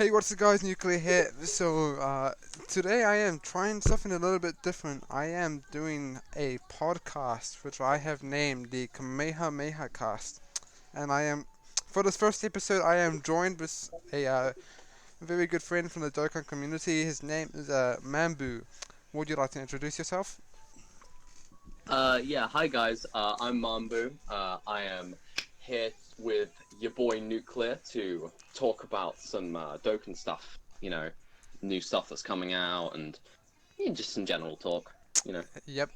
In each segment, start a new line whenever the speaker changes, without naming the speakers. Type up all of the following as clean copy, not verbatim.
Hey, what's up, guys? Nuclear here. Today I am trying something a little bit different. I am doing a podcast which I have named the Kamehameha Cast, and for this first episode, I am joined with a very good friend from the Dokkan community. His name is Mambu. Would you like to introduce yourself?
Yeah, hi guys. I'm Mambu. I am here with your boy Nuclear to talk about some Dokkan stuff. New stuff that's coming out and just some general talk. You know.
Yep.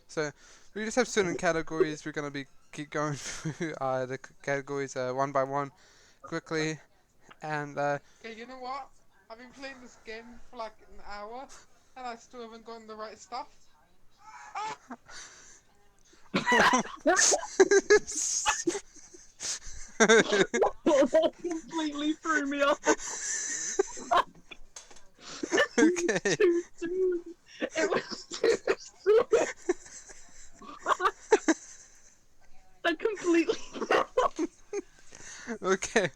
So we just have certain categories. We're gonna be keep going through the categories one by one quickly, and
Okay, you know what? I've been playing this game for like an hour, and I still haven't gotten the right stuff. Ah!
That completely threw me off.
Okay.
Too soon. It was too soon. That completely.
Okay.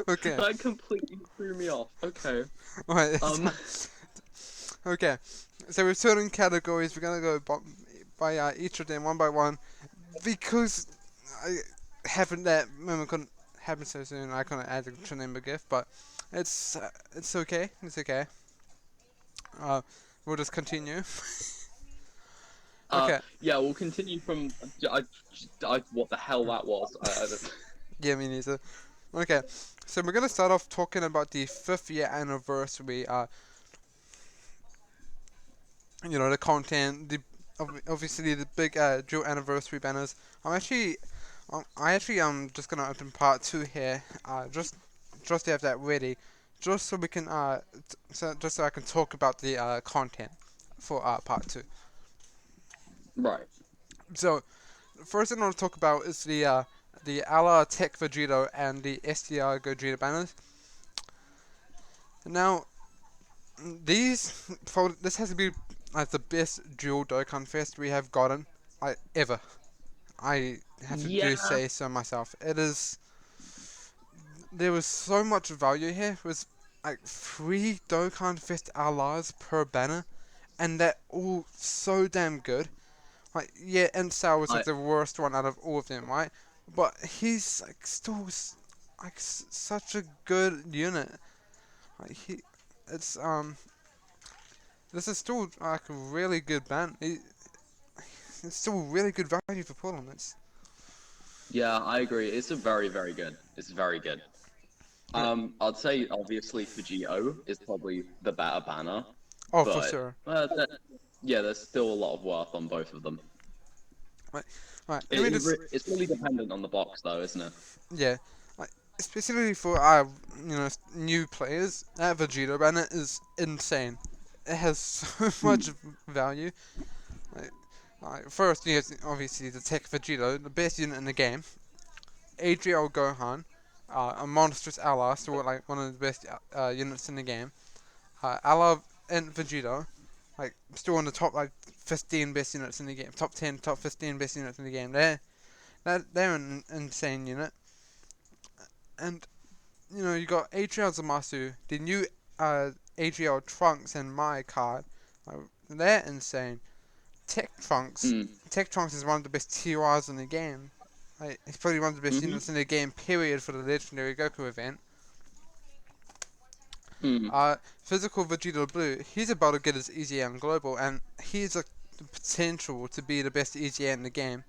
Okay.
That completely threw me off. Okay.
Right.
Um.
Okay. So with certain categories, we're gonna go by each of them one by one because I haven't that moment couldn't happen so soon. I couldn't add to name a gift, but it's okay. It's okay. Uh, we'll just continue. Okay.
Yeah, we'll continue from. What the hell that was?
Yeah, me neither. Okay. So we're gonna start off talking about the 5th year anniversary. The content, obviously the big dual anniversary banners. I actually just gonna open part two here. Just to have that ready, just so we can just so I can talk about the content for part two.
Right.
So first thing I want to talk about is the Ala Tech Vegito and the SDR Gogeta banners. Now this has to be like the best dual Dokkan Fest we have gotten ever. I have to do
Yeah.
say so myself. It is. There was so much value here. It was like 3 Dokkan Fest allies per banner, and they're all so damn good. Like, yeah, Ensao was like
I
the worst one out of all of them, right? But he's like still such a good unit. Like it's this is still like a really good ban. It's still really good value for tournaments.
Yeah, I agree. It's a very good. It's very good.
Yeah.
I'd say obviously Fujio is probably the better banner,
Oh, for
but
sure.
yeah, there's still a lot of worth on both of them.
Right, right. Let me just
It's really dependent on the box, though, isn't it?
yeah, like specifically for new players, that Vegito banner is insane. It has so
Hmm.
much value. Like, first, you have obviously the Tech Vegito, the best unit in the game. Adriel Gohan, a monstrous ally, so like one of the best units in the game. Ally and Vegito, like still on the top like 15 best units in the game, top 10, top 15 best units in the game. They're an insane unit. And you got Adriel Zamasu, the new Adriel Trunks and my card. They're insane. Tech Trunks,
Hmm.
Tech Trunks is one of the best TRs in the game. He's probably one of the best
Mm-hmm.
units in the game. Period for the Legendary Goku event.
Hmm.
Physical Vegeta Blue, he's about to get his EZM Global, and he's a the potential to be the best EZM in the game,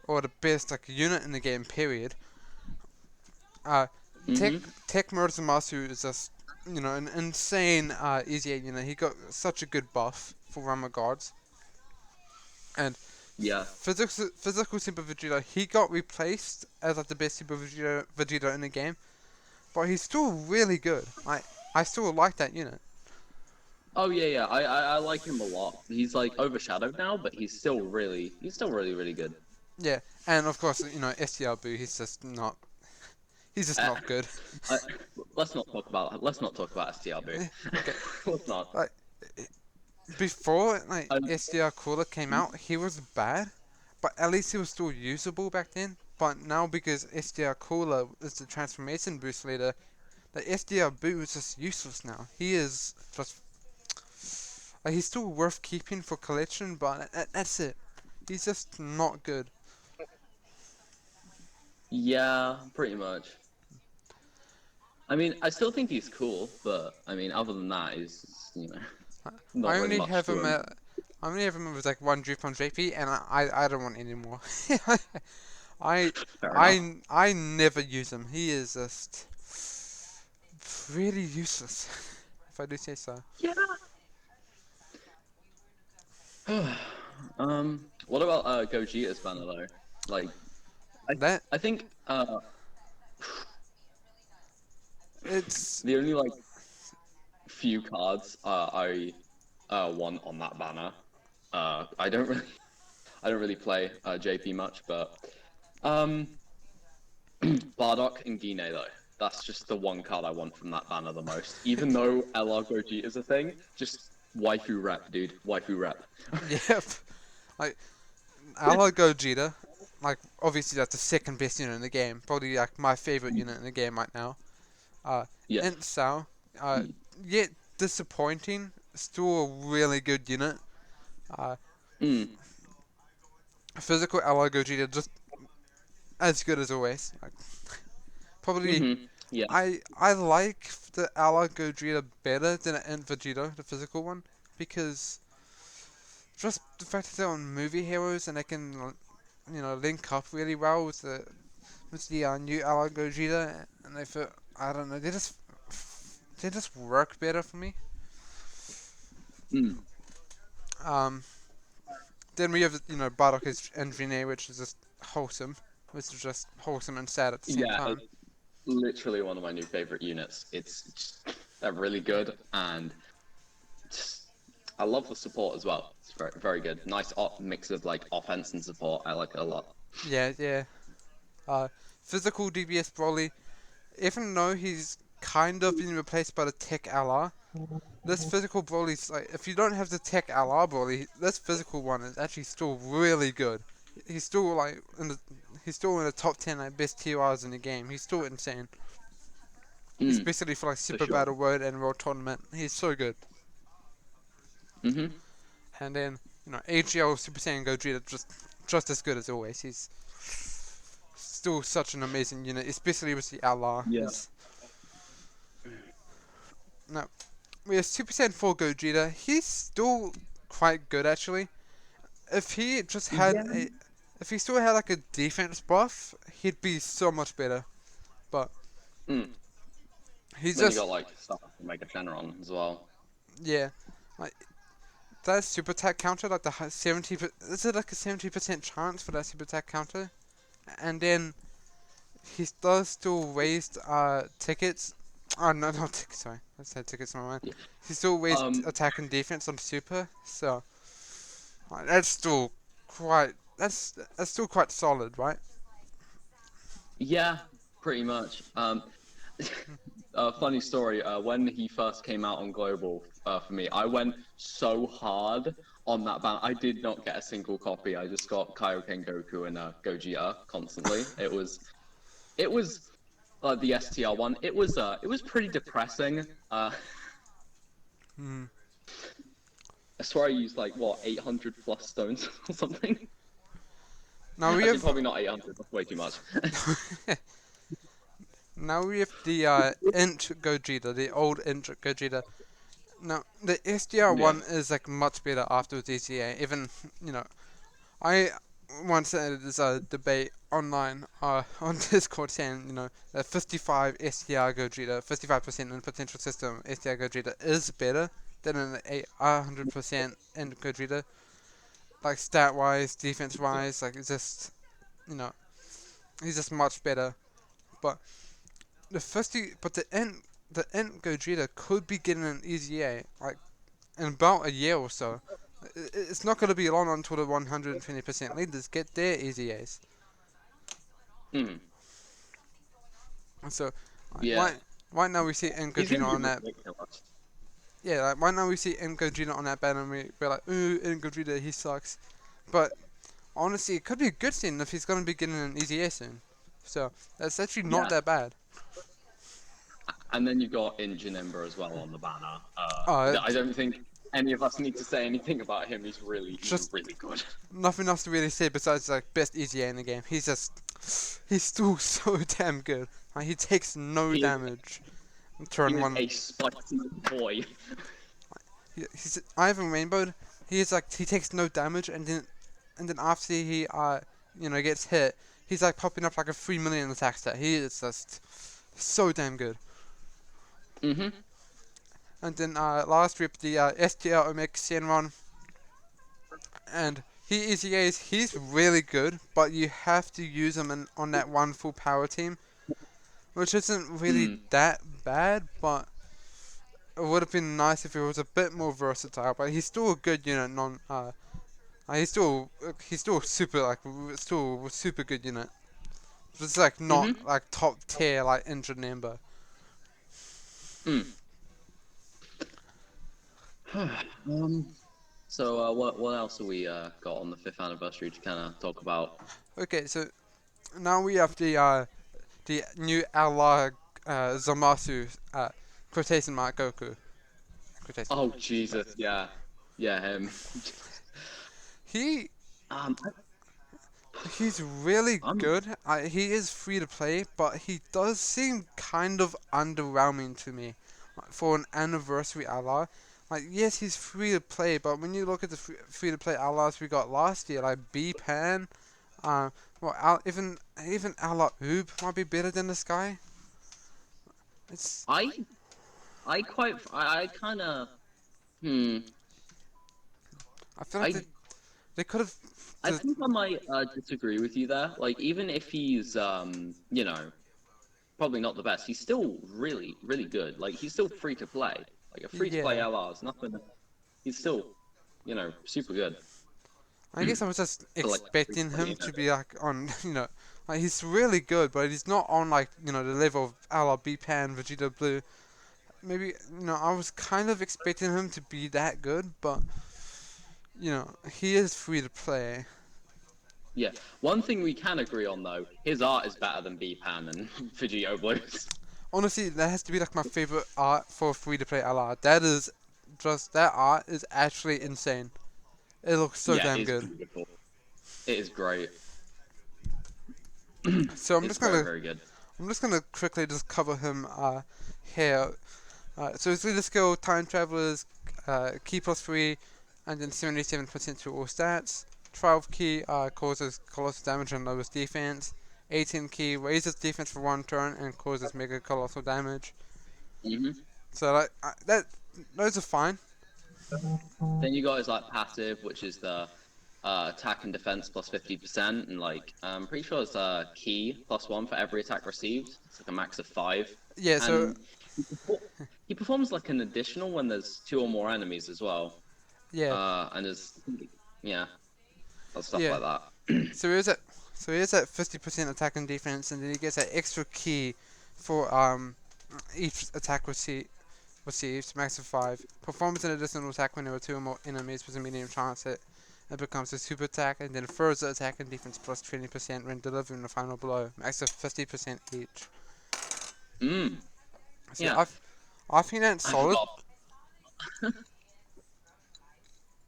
or the best like unit in the game. Period. Uh, Tech
Mm-hmm.
Tech Murasamasu is just an insane easy unit. He got such a good buff for Rama Gods and
Yeah.
physical Super Vegeta. He got replaced as like the best Super Vegeta in the game, but he's still really good. I still like that unit.
Oh yeah. I like him a lot. He's like overshadowed now, but he's still really good.
Yeah, and of course STR Boo. He's just
Uh,
not good.
I, let's not talk about STRB.
Okay,
Let's not.
like before like
Um,
SDR Cooler came out, he was bad, but at least he was still usable back then. but now because SDR Cooler is the transformation boost leader, the SDR Boo is just useless now. He is just he's still worth keeping for collection, but that's it. He's just not good.
Yeah, pretty much. I mean, I still think he's cool, but I mean, other than that, he's not
I
really
only
much
have
to
him
him.
at I only have him with like one drip on JP, and I don't want any more. I
Fair enough.
I never use him. He is just really useless, if I do say so.
Yeah. What about Gogeta's banner though? Like, I
That
I think
it's
the only like few cards I want on that banner. I don't really I don't really play JP much, but um Bardock and Gine though. That's just the one card I want from that banner the most. Even though LR Gogeta is a thing, just waifu rep, dude. Waifu rep.
yep. Like Aloe Gogeta, like obviously that's the second best unit in the game. Probably like my favorite unit in the game right now. Uh,
Yeah.
Int Sao, yet disappointing. Still a really good unit. Uh,
Mm.
Physical Aloe Gogeta just as good as always. Like, probably
Yeah.
I like the Aloe Gogeta better than an Int Vegeta, the physical one, because just the fact that they're on movie heroes and they can link up really well with the new Aloe Gogeta, and they feel I don't know they just work better for me.
Mm.
Um, then we have Bardock and Vinay, which is just wholesome, which is just wholesome and sad at the same
Yeah,
time.
it's literally one of my new favorite units. It's just, they're really good, and just, I love the support as well. It's very very good. Nice mix of like offense and support. I like it a lot.
Yeah, yeah. Uh, Physical DBS Broly, even though he's kind of been replaced by the Tech LR, this physical Broly's like if you don't have the Tech LR Broly, this physical one is actually still really good. He's still like he's still in the top 10 like best TRs in the game. He's still insane,
Mm,
especially for like
for
Super
sure.
Battle World and World Tournament. He's so good.
Mhm.
And then AGL Super Saiyan Gogeta just as good as always. He's still such an amazing unit, especially with the LR.
Yeah.
He's no, we have Super Saiyan 4 Gogeta. He's still quite good actually. If he just had
Yeah.
a, if he still had like a defense buff, he'd be so much better. But
Mm.
he's
Then you
just
got like stuff like Mega Shenron as well.
yeah, like that super attack counter, like the 70, is it like a 70% chance for that super attack counter? And then he does still waste tickets. Oh no, not tickets. Sorry, I said tickets. My mind.
Yeah.
He still wastes
Um.
attack and defense on super, so that's still that's still quite solid, right?
Yeah. Pretty much. Funny story. When he first came out on Global for me, I went so hard on that ban. I did not get a single copy. I just got Kaioken Goku and Gogeta constantly. It was the STR one. It was pretty depressing.
Hmm.
I swear I used like what 800 plus stones or something.
Now we
Actually,
have
probably not 800. That's way too much.
now we have the Int Gogeta, the old Int Gogeta. Now the SDR
Yeah.
one is like much better after DCA. Even you know I once had this debate online on Discord saying, that 55 STR Gogeta, 55% in the potential system STR Gogeta is better than an 100% in Gogeta. Like stat wise, defense wise, like it's just, you know, he's just much better. But the Int Gogeta could be getting an easy A, like in about a year or so. It's not going to be long until the 120% leaders get their easy A's.
Mm.
So, like,
Yeah.
right now we see
He's gonna
Ngojira
be
on that.
ridiculous.
Yeah, like right now we see Ngojira on that banner, and we're like, ooh, Ngojira, he sucks. But Honestly, it could be a good thing if he's going to be getting an EZA soon. So that's actually not
Yeah,
that bad.
and then you got Injun Ember as well on the banner.
Uh,
I don't think any of us need to say anything about him. He's
just
really good.
nothing else to really say besides like best EZA in the game. He's still so damn good. Like, he takes no
He is
damage.
he
Turn
is
one.
a spicy boy.
He's I haven't rainbowed. He's like he takes no damage, and then after he gets hit, he's like popping up like a 3 million attack stat. He is just so damn good.
Mhm.
And then last rip the STL Omega Shenron, and he EZAs. He's really good, but you have to use him on that one full power team, which isn't really
Mm.
that bad, but it would have been nice if he was a bit more versatile. But he's still a good unit. He's still super still super good unit. It's like not
Mhm.
like top tier like injured number.
Mm. um. So what else have we got on the fifth anniversary to kind of talk about?
Okay, so now we have the new ally Zamasu quotation mark Goku quotation
Oh
mark.
Jesus, yeah, yeah, him.
He
um,
he's really
I'm
good. He is free to play, but he does seem kind of underwhelming to me for an anniversary ally. Like, yes, he's free to play, but when you look at the free to play allies we got last year, like B Pan, uh, well, even Ally Oob might be better than this guy. It's
I I kind of hmm
I feel like
I
they could have.
I think I might disagree with you there. Like even if he's probably not the best, he's still really good. Like he's still free to play. Like a free to play
Yeah,
LR is nothing. He's still super good
I guess I was just
for like free to
expecting
play
him to
unit.
be like on, like he's really good, but he's not on like the level of Ally B Pan, Vegeta Blue. Maybe I was kind of expecting him to be that good, but he is free to play.
Yeah. One thing we can agree on though, his art is better than Pan and Vegito Blues.
Honestly, that has to be like my favorite art for free to play Ally. That art is actually insane. It looks so
Yeah,
damn
it's
good.
beautiful. It is great.
So
It's very very good.
I'm just gonna quickly just cover him here. So his leader skill, time travelers, key plus 3, and then 77% to all stats. 12 key causes colossal damage and lowers defense. 18 key raises defense for 1 turn and causes mega colossal damage.
Hmm.
So like those are fine.
Then you got his like passive, which is the attack and defense plus 50%, and like I'm pretty sure it's key plus 1 for every attack received. It's like a max of 5,
Yeah. So
and he performs like an additional when there's 2 or more enemies as well.
yeah,
And there's yeah, stuff
yeah.
like that.
So he is at 50% attack and defense, and then he gets that extra key for each attack receives max of 5. Performs an additional attack when there are 2 or more enemies with a medium chance hit. It becomes a super attack, and then further attack and defense plus 20% when delivering the final blow, max of 50% each.
Mm,
See,
yeah,
I think that's
I
solid,
forgot.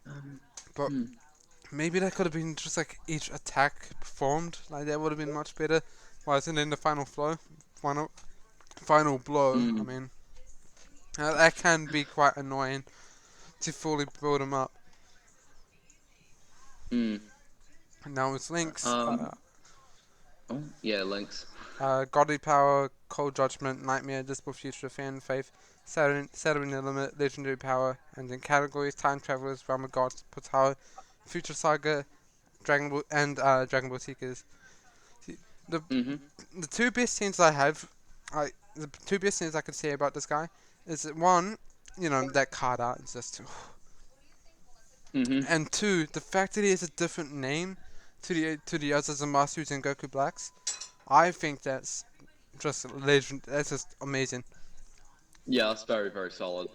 Um,
but
hmm,
maybe that could have been just like each attack performed, like that would have been much better. Wasn't in the final blow. I
mm,
mean, that can be quite annoying to fully build them up.
mm.
Now it's links.
Um, oh, yeah, links.
Godly Power, Cold Judgment, Nightmare, Dismal Future, Fan Faith, Saturn the Limit, Legendary Power, and then categories Time Travelers, Realm of Gods, Potara, Future Saga, Dragon Ball, and Dragon Ball Seekers. See, the
Hmm.
the two best things I have, the two best things I could say about this guy is that one, that card art is just,
Hmm.
and two, the fact that he has a different name to the other Zamasus and Goku Blacks. I think that's just legend. That's just amazing.
Yeah, that's very very solid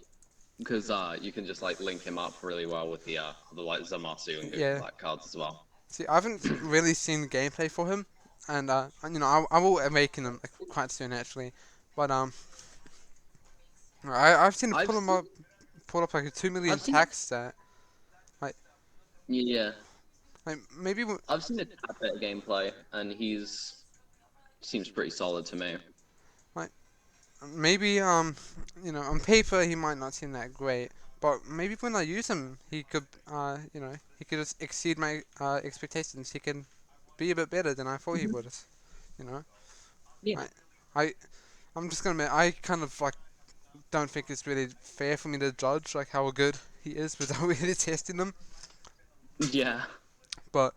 because you can just like link him up really well with the like Zamasu and Goku
Yeah,
Black cards as well.
See, I haven't really seen gameplay for him, and I will awaken him quite soon actually, but I've seen him
I've seen,
pull up like a 2 million
I've seen,
tax stat. Like
yeah,
maybe
I've seen a tad bit of gameplay, and he's seems pretty solid to me.
like maybe on paper he might not seem that great, but maybe when I use him he could he could just exceed my expectations. He can be a bit better than I thought he
Mhm.
would. You know,
Yeah,
I I I'm just gonna admit I kind of don't think it's really fair for me to judge how good he is without really testing him.
yeah.
But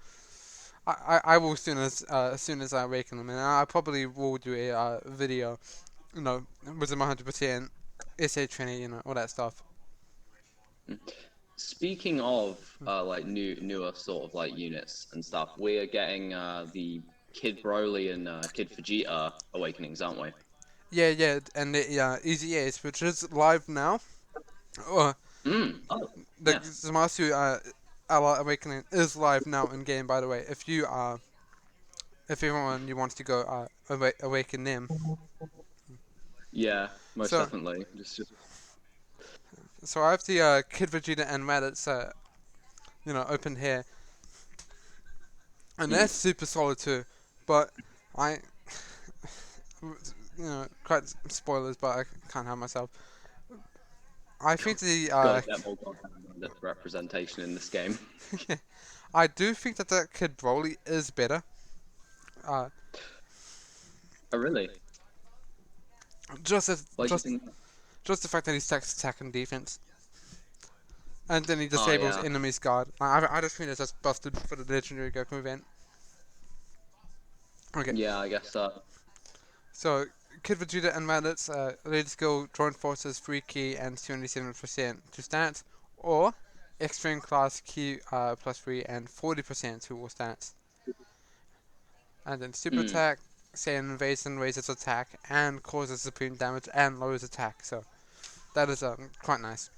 I will as soon as I awaken him, and I probably will do a video, with him 100% SA training, all that stuff.
Speaking of like newer sort of like units and stuff, we're getting the Kid Broly and Kid Vegeta awakenings, aren't we?
Yeah, and the Easy Ace, which is live now. Uh,
Oh,
the
yeah.
Zamasu Ally Awakening is live now in game. By the way, if everyone you wants to go awaken them.
Yeah, most
So
definitely.
so I have the Kid Vegeta and Raditz open here, and they're
Mm.
super solid too. But I quite spoilers, but I can't help myself. I think the
Gotta get more goddamn representation in this game.
I do think that Kid Broly is better. Uh,
Oh, really?
just as
Why do you
just
think?
just the fact that he stacks attack and defense, and then he
Oh,
disables
yeah.
enemy's guard. I just think that's just busted for the legendary Goku event. Okay,
Yeah, I guess so.
so Kid Vegeta and Raditz lead skill joint forces 3 key and 77% to stats, or extreme class key plus 3 and 40% to all stats. And then super
Mm.
attack, say an invasion raises attack and causes supreme damage and lowers attack. So that is quite nice.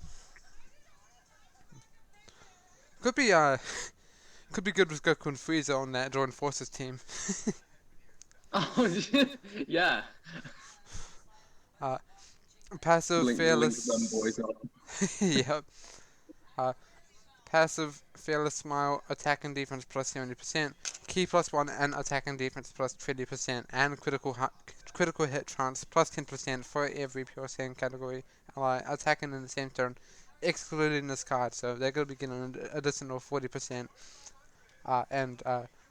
Could be could be good with Goku and Frieza on that joint forces team.
Oh, yeah.
Uh, passive
Link them boys
fearless.
up.
Yep. Uh, passive fearless smile, attack and defense plus 70%, key plus 1 and attack and defense plus 20%, and critical hit chance plus 10% for every pure sand category ally attacking in the same turn, excluding this card. So they're going to be getting an additional 40% and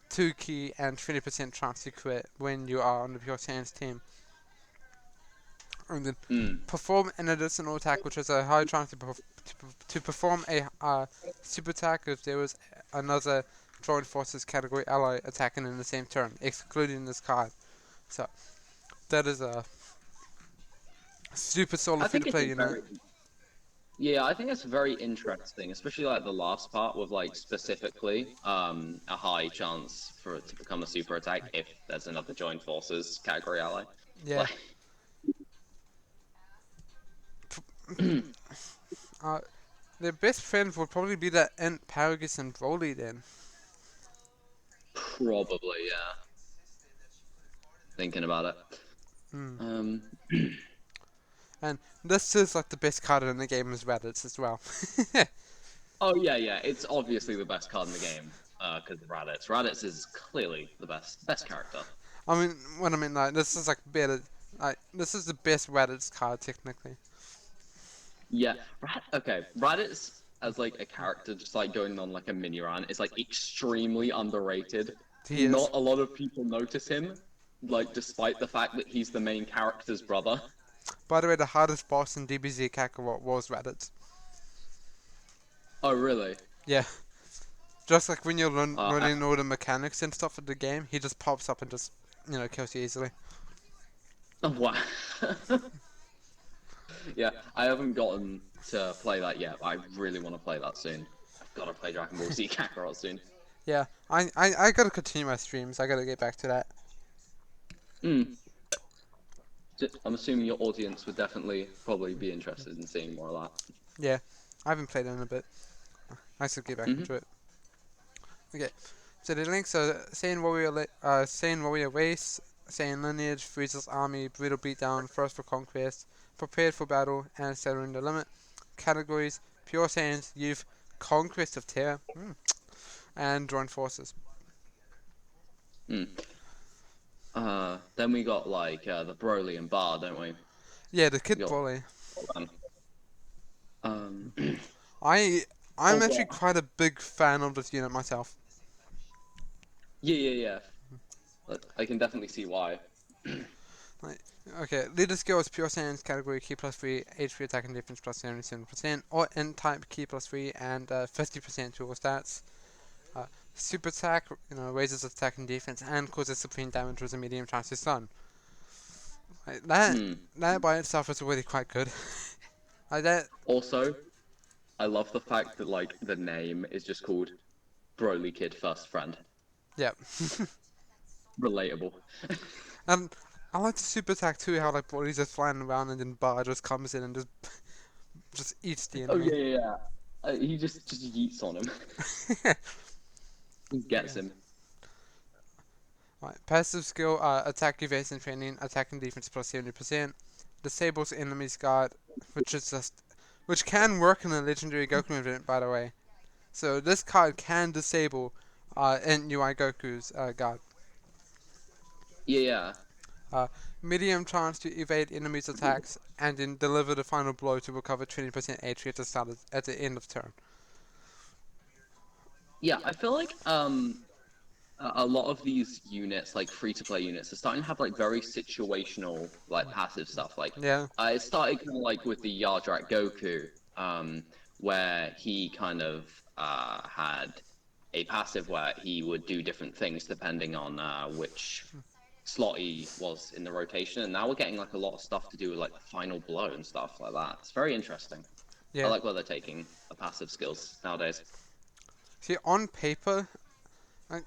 2 key and 20% chance to crit when you are on the pure sands team. And then
Mm.
perform an additional attack, which has a high chance to perform a super attack if there was another joint forces category ally attacking in the same turn, excluding this card. So that is a super solid
I
free to
think it's
play
a
unit.
very Yeah, I think it's very interesting, especially like the last part with like specifically a high chance for it to become a super attack if there's another joined forces category ally.
Yeah.
Like
Uh, their best friend would probably be that Ent Paragus and Broly then.
probably, yeah. Thinking about it.
Hmm.
Um
And this is like the best card in the game as Raditz as well.
oh yeah, it's obviously the best card in the game. Because Raditz. Raditz is clearly the best character.
I mean, what I mean, like, this is like better. Like, this is the best Raditz card technically.
Yeah, okay. Raditz as like a character, just like going on like a mini run, is like extremely underrated.
He is.
Not a lot of people notice him, like despite the fact that he's the main character's brother.
By the way, the hardest boss in DBZ Kakarot was Raditz.
Oh really?
Yeah. Just like when you're
I,
learning all the mechanics and stuff of the game, he just pops up and just, kills you easily.
oh, wow. Yeah, I haven't gotten to play that yet. But I really want to play that soon. I've got to play Dragon Ball Z Kakarot soon.
Yeah, I gotta continue my streams. I gotta get back to that.
Mm. I'm assuming your audience would definitely probably be interested in seeing more of
Yeah, I haven't played it in a bit. I should get back
that.
into it. Okay, So the links are Saiyan Warrior Race, Saiyan Lineage, Frieza's Army, Brutal Beatdown, First for Conquest, Prepared for Battle, and Settling the Limit. Categories: Pure Saiyans, Youth, Conquest of Terra, and Joint Forces.
Hmm. Then we got like the Broly and Bar, don't we?
Yeah, the
We
Kid
got
Broly.
them. Um,
I I'm
oh
actually
yeah,
quite a big fan of this unit myself.
yeah. I can definitely see why.
Like, okay, leader skill is Pure Saiyans category Key plus 3, HP attack and defense plus 77%, or N type Key plus 3 and 50% to all stats. Uh, Super attack, raises attack and defense and causes supreme damage with a medium chance to stun. Like,
Hmm.
that by itself is really quite good. Like that,
Also, I love the fact that like the name is just called Broly Kid First Friend.
yeah.
Relatable.
And I like the super attack too, how like Broly's just flying around and then Bar just comes in and just eats the
Oh
enemy.
yeah. He just yeets on him. He gets
Yeah.
him.
Right. Passive skill, attack, evasion, training, attack and defense plus 70%. Disables enemy's guard, which can work in a legendary Goku event, by the way. So this card can disable in UI Goku's guard.
Yeah.
Uh, Medium chance to evade enemies' attacks and then deliver the final blow to recover 20% HP at the end of turn.
Yeah, I feel like a lot of these units, like free to play units, are starting to have like very situational like passive stuff. Like
Yeah,
it started kind of like with the Yardrat Goku, where he kind of had a passive where he would do different things depending on which slot he was in the rotation. And now we're getting like a lot of stuff to do with like the final blow and stuff like that. It's very interesting. I
yeah.
like where they're taking the passive skills nowadays.
See, on paper,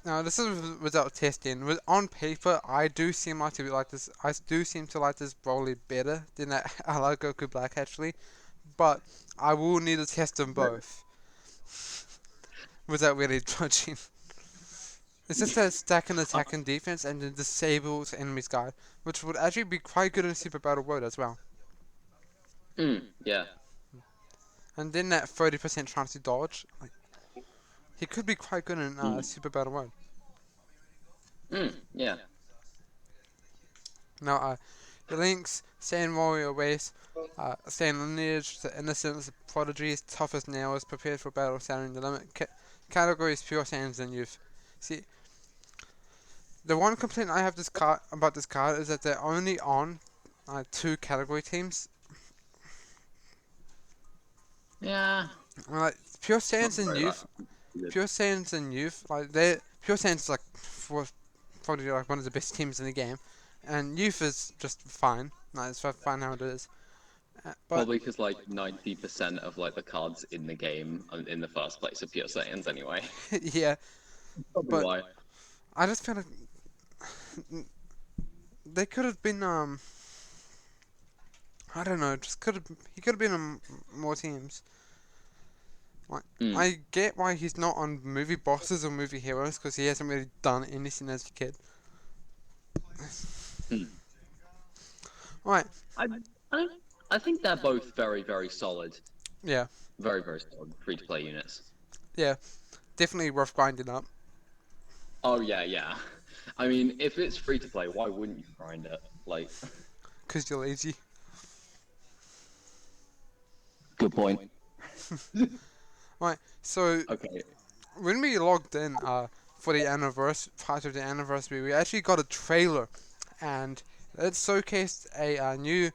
now this is without testing. On paper, I do seem like to be like this. I do seem to like this Broly better than that I like Goku Black actually, but I will need to test them both without really judging. It's just that stack and
Uh,
attack and defense and then disables enemy's guard, which would actually be quite good in Super Battle World as well.
yeah.
And then that 30% chance to dodge, like he could be quite good in
Mm,
Super Battle World.
yeah.
Now, the links, Saiyan Warrior Race, Saiyan Lineage, the Innocence, Prodigies, Tough as Nails, Prepared for Battle, Sounding the Limit, categories Pure Saiyans and Youth. See, the one complaint I have about this card is that they're only on two category teams.
Yeah.
Like Pure
Not
Saiyans and
very
Youth,
good.
Pure Saiyans and Youth, like they Pure Saiyans is like probably like one of the best teams in the game, and Youth is just fine. Like it's fine how it is. But
Probably because like 90% of like the cards in the game in the first place are pure Saiyans anyway.
yeah,
Probably
but
why.
I just feel like they could have been I don't know, just could have he could have been on more teams. Like
Mm.
I get why he's not on movie bosses or movie heroes because he hasn't really done anything as a kid.
Mm.
Right,
I, I I think they're both very solid.
yeah,
Very solid free to play units.
yeah, definitely worth grinding up
Oh yeah. I mean, if it's free to play, why wouldn't you grind it? Like,
because you're lazy.
good point.
Right, so
Okay.
when we logged in for the anniversary part of the anniversary, we actually got a trailer, and it showcased a new.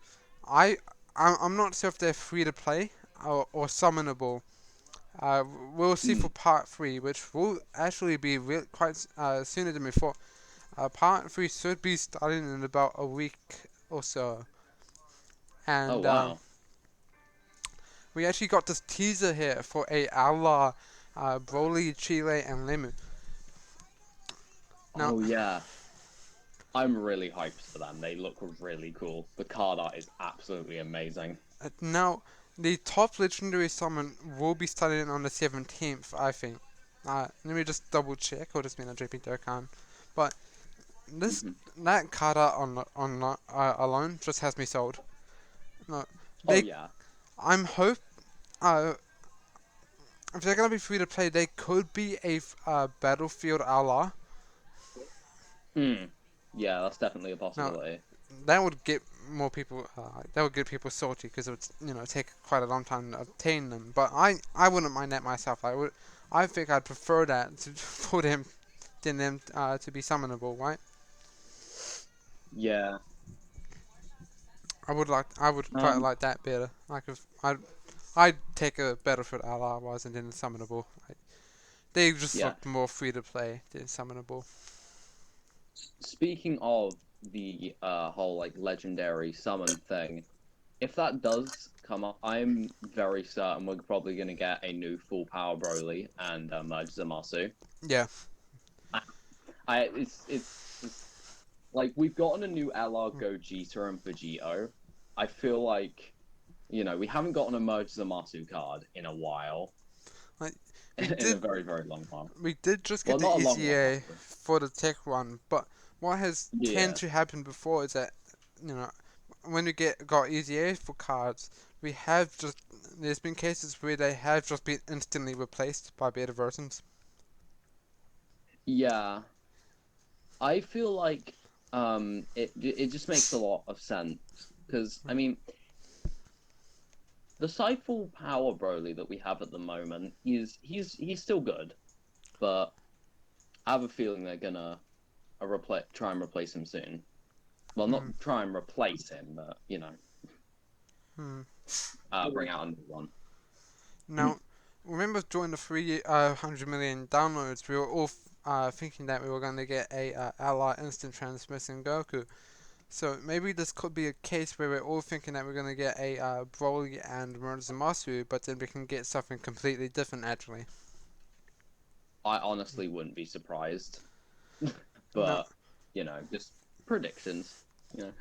I I'm not sure if they're free to play or summonable. Uh, we'll see
Mm.
for part three, which will actually be quite sooner than before. Part three should be starting in about a week or so,
Oh
and
wow.
we actually got this teaser here for a la Broly, Chile, and Lemon. Now,
Oh yeah. I'm really hyped for them. They look really cool. The card art is absolutely amazing.
now, the top legendary summon will be starting on the 17th, I think. Let me just double check, or just mean a JP Dokkan. But this
Hmm.
that card art alone just has me sold. No,
Oh
they
yeah.
I'm hope uh if they're gonna be free to play, they could be a Battlefield a la.
Hmm. Yeah, that's definitely a
Now
possibility.
that would get more people. That would get people salty because it would take quite a long time to obtain them. But I wouldn't mind that myself. I think I'd prefer that to for them than them to be summonable, right?
Yeah.
I would quite
Um.
like that better. Like if I'd take a Battlefield ally was and then summonable. They just
Yeah.
looked more free to play than summonable.
Speaking of the whole like legendary summon thing, if that does come up, I'm very certain we're probably gonna get a new full power Broly and merge Zamasu.
Yeah.
I, it's like we've gotten a new LR Gogeta and Vegito. I feel like we haven't gotten a merge Zamasu card in a while,
Like we
in a
did
very very long while.
we did just get
Well,
the
not a long while
EZA
actually.
for the tech one, but what has tend
Yeah.
to happen before is that you know when we got EZA for cards, we have just there's been cases where they have just been instantly replaced by beta versions.
Yeah, I feel like it just makes a lot of sense because I mean the Scythe Power Broly that we have at the moment he's still good, but I have a feeling they're gonna try and replace him soon. Well, not
Hmm.
try and replace him, but
Hmm.
bring out a new one.
Now, remember during the 300 million downloads, we were all thinking that we were going to get a ally instant transmission Goku. So maybe this could be a case where we're all thinking that we're going to get a Broly and Murder but then we can get something completely different actually.
I honestly wouldn't be surprised,
No,
but just predictions. You know.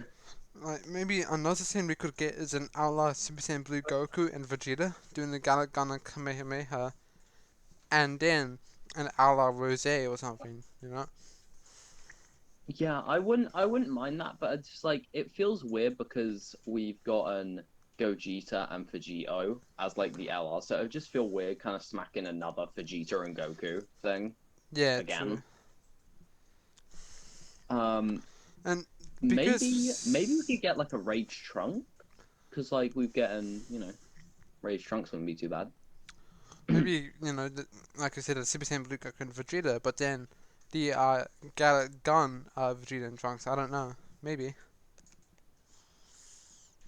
like maybe another thing we could get is an ally Super Saiyan Blue Goku and Vegeta doing the Galagana Kamehameha, and then an ally Rose or something, you know?
Yeah, I wouldn't mind that, but it's just like it feels weird because we've gotten Gogeta and Vegito as like the LR, so it would just feel weird kind of smacking another Vegeta and Goku thing
Yeah, true.
again. Um,
And
maybe we could
because
get like a Rage Trunk because like we've gotten Rage Trunks wouldn't be too bad.
maybe like I said, a Super Saiyan Blue Goku and Vegeta, but then the Gun Vegeta and Trunks. I don't know. Maybe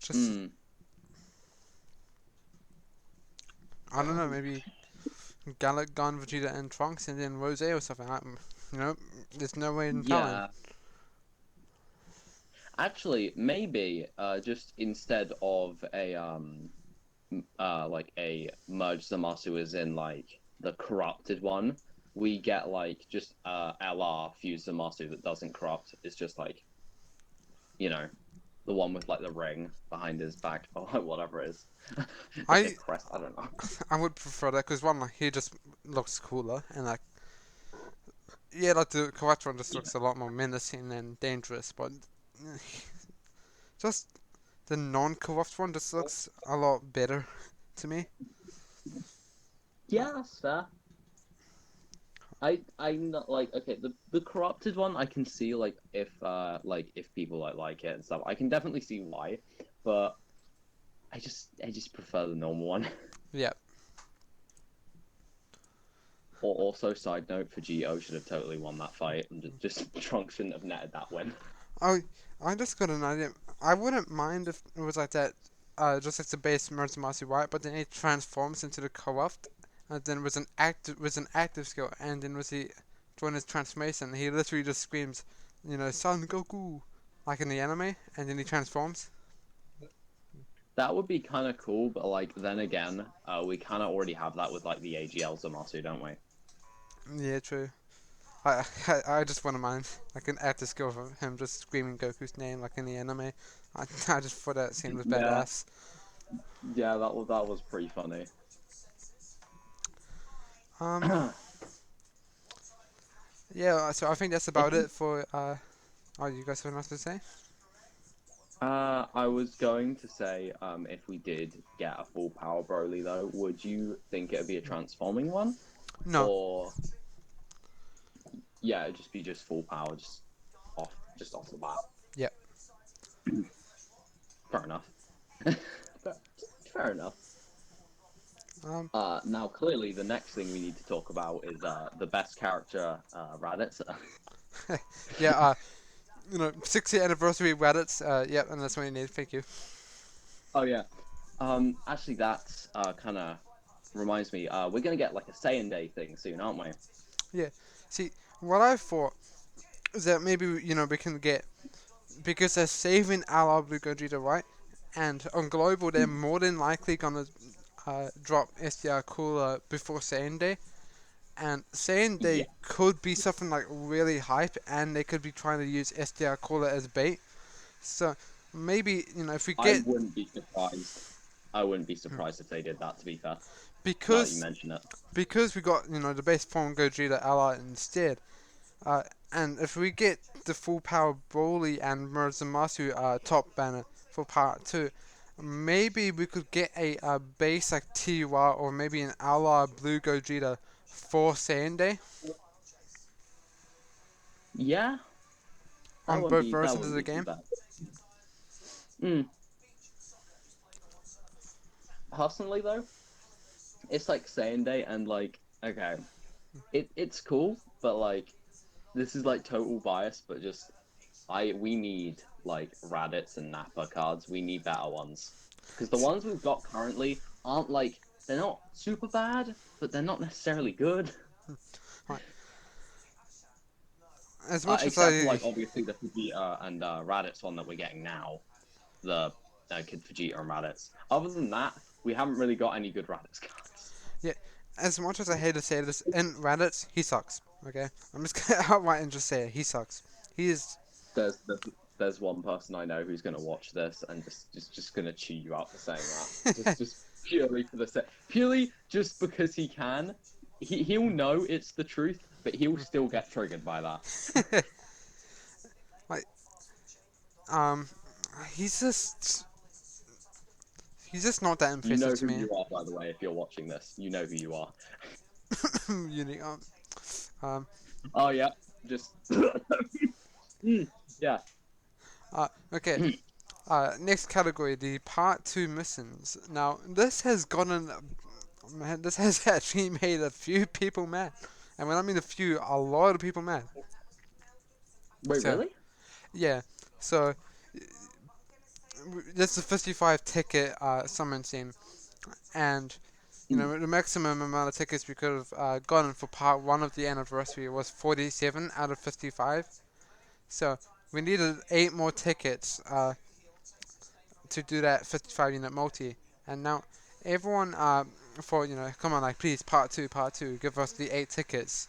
just
Hmm.
I don't know. Maybe Gallic Gun Vegeta and Trunks, and then Rose or something. You know, there's no way in telling.
Yeah, actually, maybe just instead of a like a merge Zamasu is in like the corrupted one, we get like just LR fused Zamasu that doesn't corrupt. It's just like you know the one with like the ring behind his back or like whatever it is. It's a
I
crest. I don't know.
I would prefer that because one, like he just looks cooler, and like yeah, like the correct one just
Yeah.
looks a lot more menacing and dangerous, but just the non-corrupt one just looks a lot better to me.
Yeah, that's fair. I'm not like okay the corrupted one I can see like if people like it and stuff I can definitely see why, but I just prefer the normal one.
Yeah.
Or also, side note, for Geo should have totally won that fight, and just Trunks shouldn't have netted that win.
Oh, I just got an idea. I wouldn't mind if it was like that, just like the base Murasumasi White, but then it transforms into the corrupt, and then with an active skill, and then with the during his transformation, he literally just screams, Son Goku, like in the anime, and then he transforms.
That would be kind of cool, but like then again, we kind of already have that with like the AGL Zamasu, don't we?
Yeah, true. I just wouldn't mind like an active skill of him just screaming Goku's name like in the anime. I just thought that scene was
Yeah,
badass.
yeah, that was pretty funny.
Um, Yeah, so I think that's
If
about it for. Oh, you guys have nothing to say?
I was going to say, if we did get a full power Broly though, would you think it'd be a transforming one,
No.
or yeah, it'd just be just full power, just off the bat?
Yep.
Fair enough. fair, fair enough.
Um.
Now clearly the next thing we need to talk about is the best character, Raditz.
Yeah. 60th anniversary Reddits. Yep, and that's what you need. Thank you.
Oh yeah. Actually, that's kind of reminds me. We're gonna get like a Saiyan Day thing soon, aren't we?
Yeah. See, what I thought is that maybe we can get, because they're saving Ala Blue Gogeta, right? And on global, they're more than likely gonna drop SDR Cooler before Saiyan Day. And Saiyan
Yeah.
Day could be something like really hype, and they could be trying to use SDR Cooler as bait. So maybe if we
I
get,
wouldn't be surprised. I wouldn't be surprised if they did that. To be fair, now that you
because
mention it.
because we got the base form Gogeta Ally instead. Uh, and if we get the full power Broly and Murasamasu top banner for part 2, maybe we could get a base like TUR or maybe an Ally Blue Gogeta for Saiyan
Yeah,
on both
that
versions of
wouldn't
the
be too
game.
bad. Mm. Personally though, it's like Saiyan Day, and like okay, it's cool, but like this is like total bias, but just we need like Raditz and Nappa cards. We need better ones because the ones we've got currently aren't like they're not super bad, but they're not necessarily good.
Right. As much as
Except for
I
like obviously the Vegeta and Raditz one that we're getting now, the Kid Vegeta and Raditz. Other than that, we haven't really got any good Raditz cards.
Yeah, as much as I hate to say this, in Reddit, he sucks. Okay, I'm just gonna outright and just say it. He sucks. He is.
There's there's there's one person I know who's gonna watch this and just gonna chew you out for saying that. Just purely for the purely just because he can. He'll know it's the truth, but he'll still get triggered by that.
like um, he's just he's just not that
You
impressive
know
to
who
me.
you are, by the way, if you're watching this. You know who you are.
Unique. Um,
Oh yeah, just yeah.
okay. Next category, the part 2 missions. Now, this has gotten, man, this has actually made a few people mad. And when I mean a few, a lot of people mad.
Wait,
So,
really?
yeah. So, this is a 55 ticket summon scene. And, the maximum amount of tickets we could have gotten for part 1 of the anniversary was 47 out of 55. So, we needed 8 more tickets to do that 55 unit multi. And now everyone for come on, like, please, part two, give us the 8 tickets.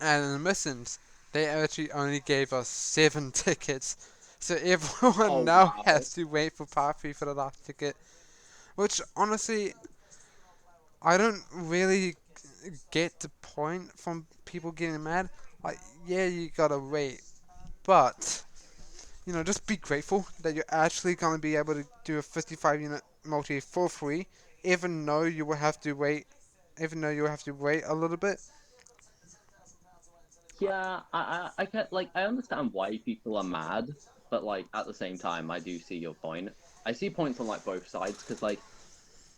And in the missions, they actually only gave us 7 tickets. So everyone
Oh
now
wow.
has to wait for part 3 for the last ticket. Which honestly, I don't really get the point from people getting mad. Like, yeah, you gotta wait, but just be grateful that you're actually going to be able to do a 55 unit multi for free, even though you will have to wait, a little bit.
Yeah, I can like I understand why people are mad, but like at the same time, I do see your point. I see points on like both sides because like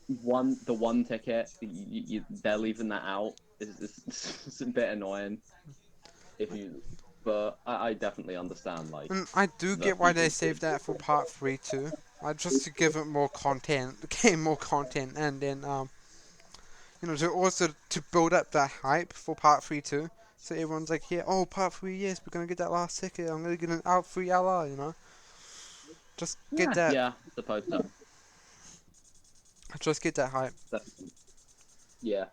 the one ticket they're leaving that out is a bit annoying if you, but I definitely understand like
And I do
the
get why they
people.
saved that for part 3 too. Just to give it more content, gain more content, and then to also to build up that hype for part 3 too. So everyone's like, yeah, oh, part 3, yes, we're gonna get that last ticket. I'm gonna get an out free LR. Just get
Yeah,
that,
yeah, suppose so.
just get that hype.
Definitely. Yeah.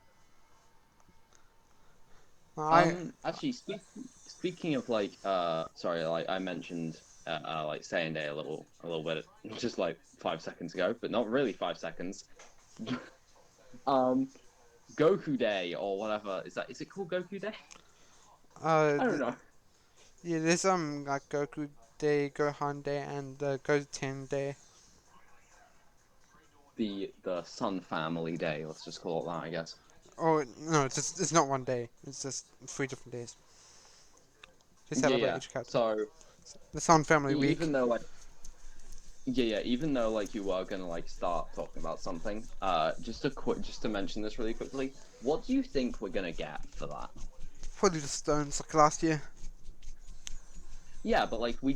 I
Actually, speaking of like, sorry, like I mentioned, like saying day a little bit, just like 5 seconds ago, but not really 5 seconds. Um, Goku Day or whatever is that? Is it called Goku Day?
Uh,
I don't
th-
know.
yeah, there's like Goku Day, Gohan Day, and Goten Day.
The Sun Family Day. Let's just call it that, I guess.
Oh no, it's not one day. It's just 3 different days to
Yeah,
celebrate
yeah.
each character.
So
The Sun Family Week.
even though like yeah, even though like you were gonna like start talking about something, just to mention this really quickly, what do you think we're gonna get for that?
Probably the stones like last year.
Yeah, but like we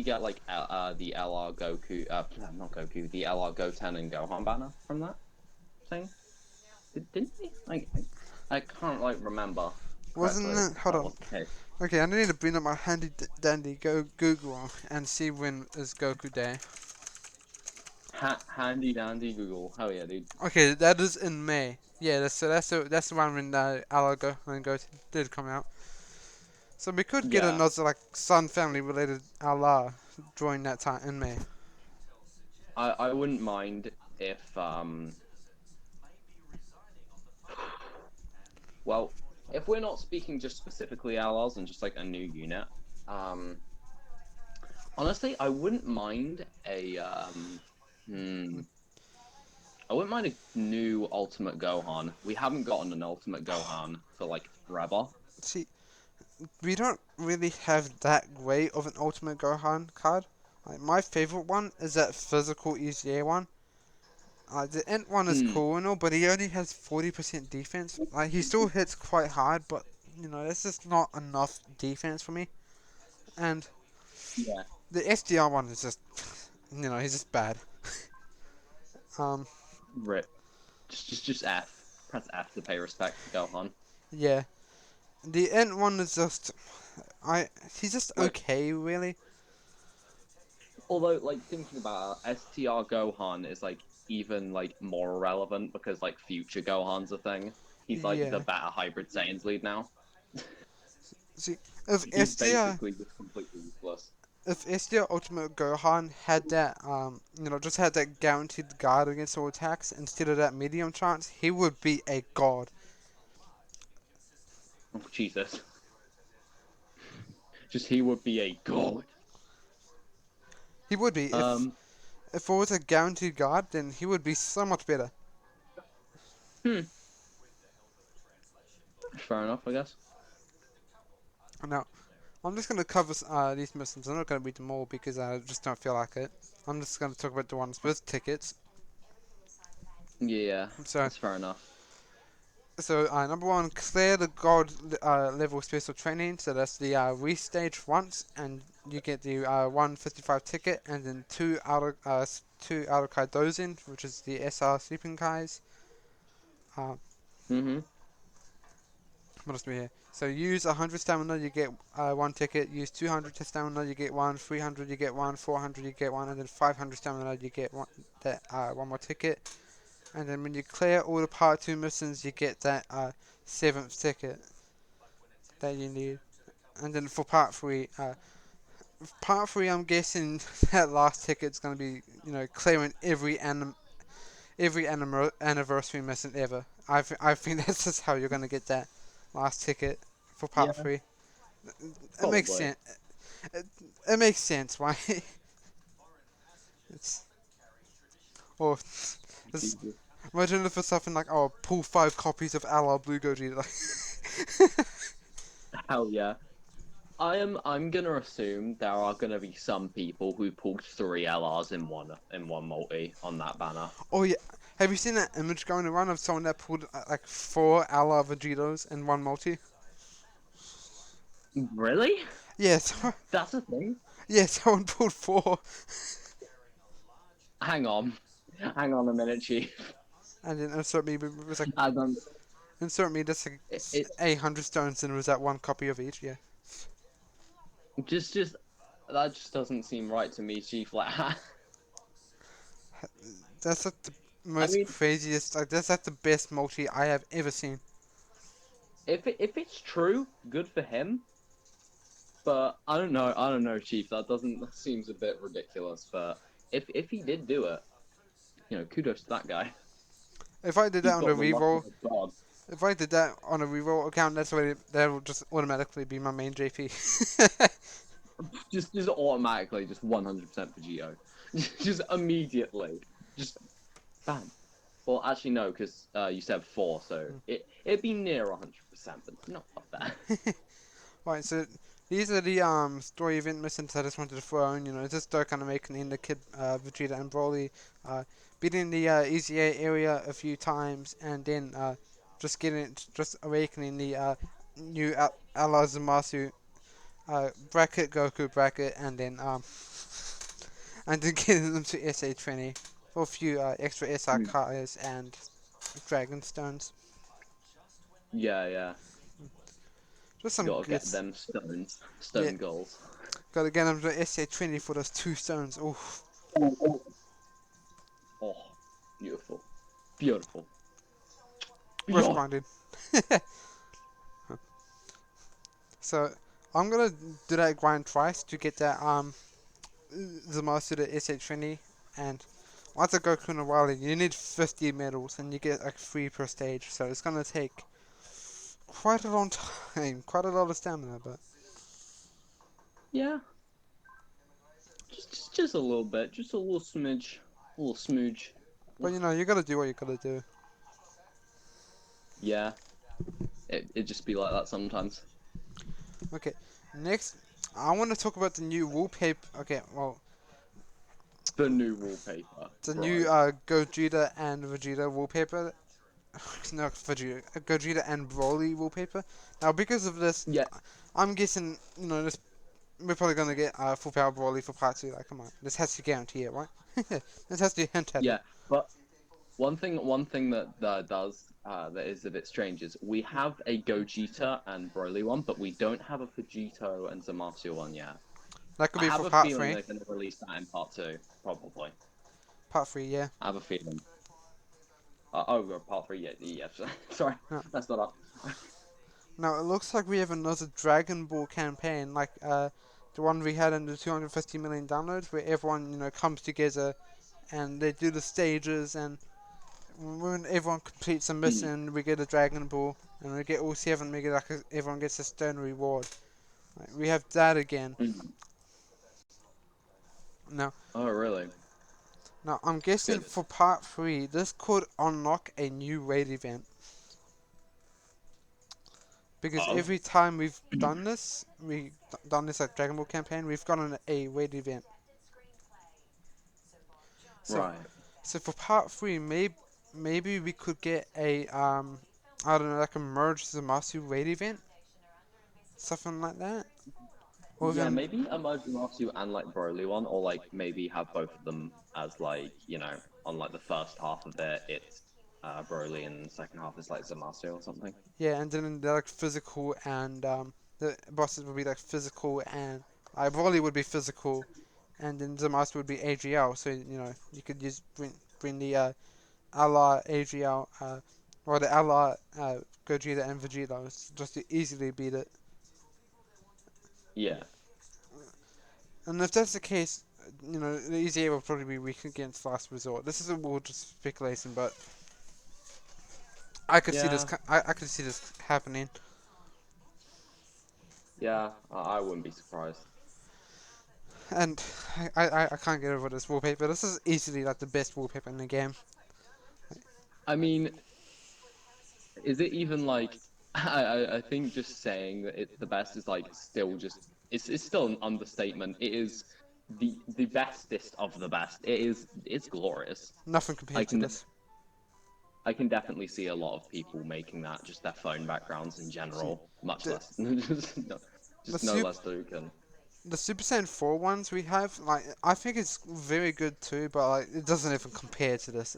get like the LR Goku not Goku, the LR Goten and Gohan banner from that thing? Didn't we? I can't like remember
Wasn't
correctly
it?
if
Hold
that
on.
was the case.
Okay, I need to bring up my handy dandy go Google and see when is Goku Day.
Handy dandy Google. Hell yeah, dude.
Okay, that is in May. Yeah, that's the one when Alago and Goten did come out. So we could get
Yeah.
another like Sun Family related Allah during that time in May.
I wouldn't mind if well, if we're not speaking just specifically LRs and just like a new unit, um honestly I wouldn't mind a hmm I wouldn't mind a new Ultimate Gohan. We haven't gotten an Ultimate Gohan for like forever.
See, we don't really have that great of an Ultimate Gohan card. Like, my favorite one is that physical EZA one. The Int one is
Hmm.
cool and all, but he only has 40% defense. Like, he still hits quite hard, but, that's just not enough defense for me. And
Yeah.
the SDR one is just, he's just bad. Um,
Rip. Just F. Press F to pay respect to Gohan.
yeah. The Int one is just, he's just
Like,
okay, really.
although, like, thinking about it, STR Gohan is, like, even, like, more relevant because, like, future Gohan's a thing. He's, like, the
Yeah.
better Hybrid Saiyans lead now.
See, if
He's
SDR
basically just completely useless.
if SDR Ultimate Gohan had that, just had that guaranteed guard against all attacks instead of that medium chance, he would be a god.
Oh, Jesus. Just he would be a god.
He would be
Um,
if it was a guaranteed guard, then he would be so much better.
hmm. Fair enough, I guess.
Now, I'm just gonna cover these missions. I'm not gonna read them all because I just don't feel like it. I'm just gonna talk about the ones with tickets.
Yeah,
So,
that's fair enough.
number one, clear the gold level special training. So that's the restage once, and you get the 155 ticket, and then two outer kai dozin, which is the SR sleeping kais. Uh,
Mm-hmm.
what else do we here? So use 100 stamina, you get one ticket. Use 200 stamina, you get one. 300, you get one. 400, you get one, and then 500 stamina, you get one more ticket. And then when you clear all the part two missions, you get that seventh ticket that you need. And then for part three, I'm guessing that last ticket's gonna be, clearing every anniversary mission ever. I think that's just how you're gonna get that last ticket for part
Yeah,
three. It makes
probably.
sense. It, it makes sense why. it's or it's,
Jesus.
imagine if it's something like, oh, pull 5 copies of Allah Blue Goji.
Hell yeah. I'm gonna assume there are gonna be some people who pulled three LRs in one multi on that banner.
Oh yeah, have you seen that image going around of someone that pulled like 4 Allah Vegetos in one multi?
Really?
Yeah, so,
That's a thing?
yeah, someone pulled 4,
Hang on. Hang on a minute, Chief.
and then insert me it was like
I don't
insert me just like
it
800 stones, and it was that 1 copy of each. Yeah,
just that just doesn't seem right to me, Chief. Like
that's like the
I
most
mean
craziest. Like that's like the best multi I have ever seen.
if it's true, good for him. But I don't know, Chief. That seems a bit ridiculous. But if he did do it, kudos to that guy.
If I did that
He's
on the
got the luck of
reroll,
a god.
If I did that on a reroll account, that would just automatically be my main JP.
Just automatically, just 100% Vegito. Just immediately. Just bam. Well, actually, no, because you said 4, so it'd be near 100%, but not that.
Right, so these are the story event missions I just wanted to throw in. Just start kind of making in the kid Vegeta and Broly, beating the easy A area a few times, and then just awakening the new Ally Zamasu bracket Goku bracket, and then getting them to SA20 for a few extra SR
Mm.
cards and Dragon Stones.
Yeah, yeah.
Just some
Gotta
good.
get them stones.
Yeah,
Stone goals.
gotta get them to SA20 for those 2 stones. Oh,
Oh, beautiful. Beautiful.
worth
Yeah.
grinding. So I'm gonna do that grind twice to get that Zamasu to SA20, and once I go Kunawali, you need 50 medals and you get like 3 per stage. So it's gonna take quite a long time, quite a lot of stamina, but
Yeah. Just a little bit. Just a little smidge. A little smooch.
you gotta do what you gotta do.
Yeah. It just be like that sometimes.
Okay, next I want to talk about the new wallpaper. Okay, well,
The new wallpaper,
the new
bro.
Gogeta and Vegeta wallpaper. No, Vegeta, Gogeta and Broly wallpaper. Now, because of this,
Yeah.
I'm guessing this we're probably gonna get full power Broly for part 2. Like, come on, this has to guarantee it, right? This has to hint at it.
Yeah. But one thing that does that is a bit strange is we have a Gogeta and Broly one, but we don't have a Vegito and Zamasu one yet.
That could
I
be for
have a
part
feeling
3.
they're going to release that in part 2, probably.
Part 3, yeah.
I have a feeling. Oh, part 3, yeah, yeah. Sorry,
No.
that's not up.
Now it looks like we have another Dragon Ball campaign, like the one we had in the 250 million downloads, where everyone comes together and they do the stages, and when everyone completes a
Mm.
mission, we get a Dragon Ball, and we get all 7. We get everyone gets a stone reward. Like, we have that again.
Mm.
Now,
Oh, really?
I'm
It's
guessing
good.
for part 3, this could unlock a new raid event. Because
Oh.
every time we've done this like Dragon Ball campaign, we've gotten a raid event. So,
Right.
so for part 3, maybe we could get a I don't know, like a merge Zamasu raid event, something like that, or
Yeah,
even
maybe a Mazu and like Broly one, or like maybe have both of them as like, on like the first half of it, it's Broly, and the second half is like Zamasu or something.
yeah, and then they're like physical, and the bosses would be like physical, and Broly would be physical, and then Zamasu would be AGL. So you could just bring the ally AGL or the ally Gogeta and Vegeta just to easily beat it.
Yeah.
And if that's the case, the EZA will probably be weak against Last Resort. This is all just speculation, but I could see this.
Yeah.
I could see this happening.
Yeah. I wouldn't be surprised.
And I can't get over this wallpaper. This is easily like the best wallpaper in the game.
I mean, is it even like I think just saying that it's the best is like still just it's still an understatement. It is the bestest of the best. It's glorious.
Nothing
I
compared to
can
this.
I can definitely see a lot of people making that just their phone backgrounds in
See,
general, much
the
less
the
just no
super
less Dukan.
the Super Saiyan 4 ones we have, like I think it's very good too, but like it doesn't even compare to this.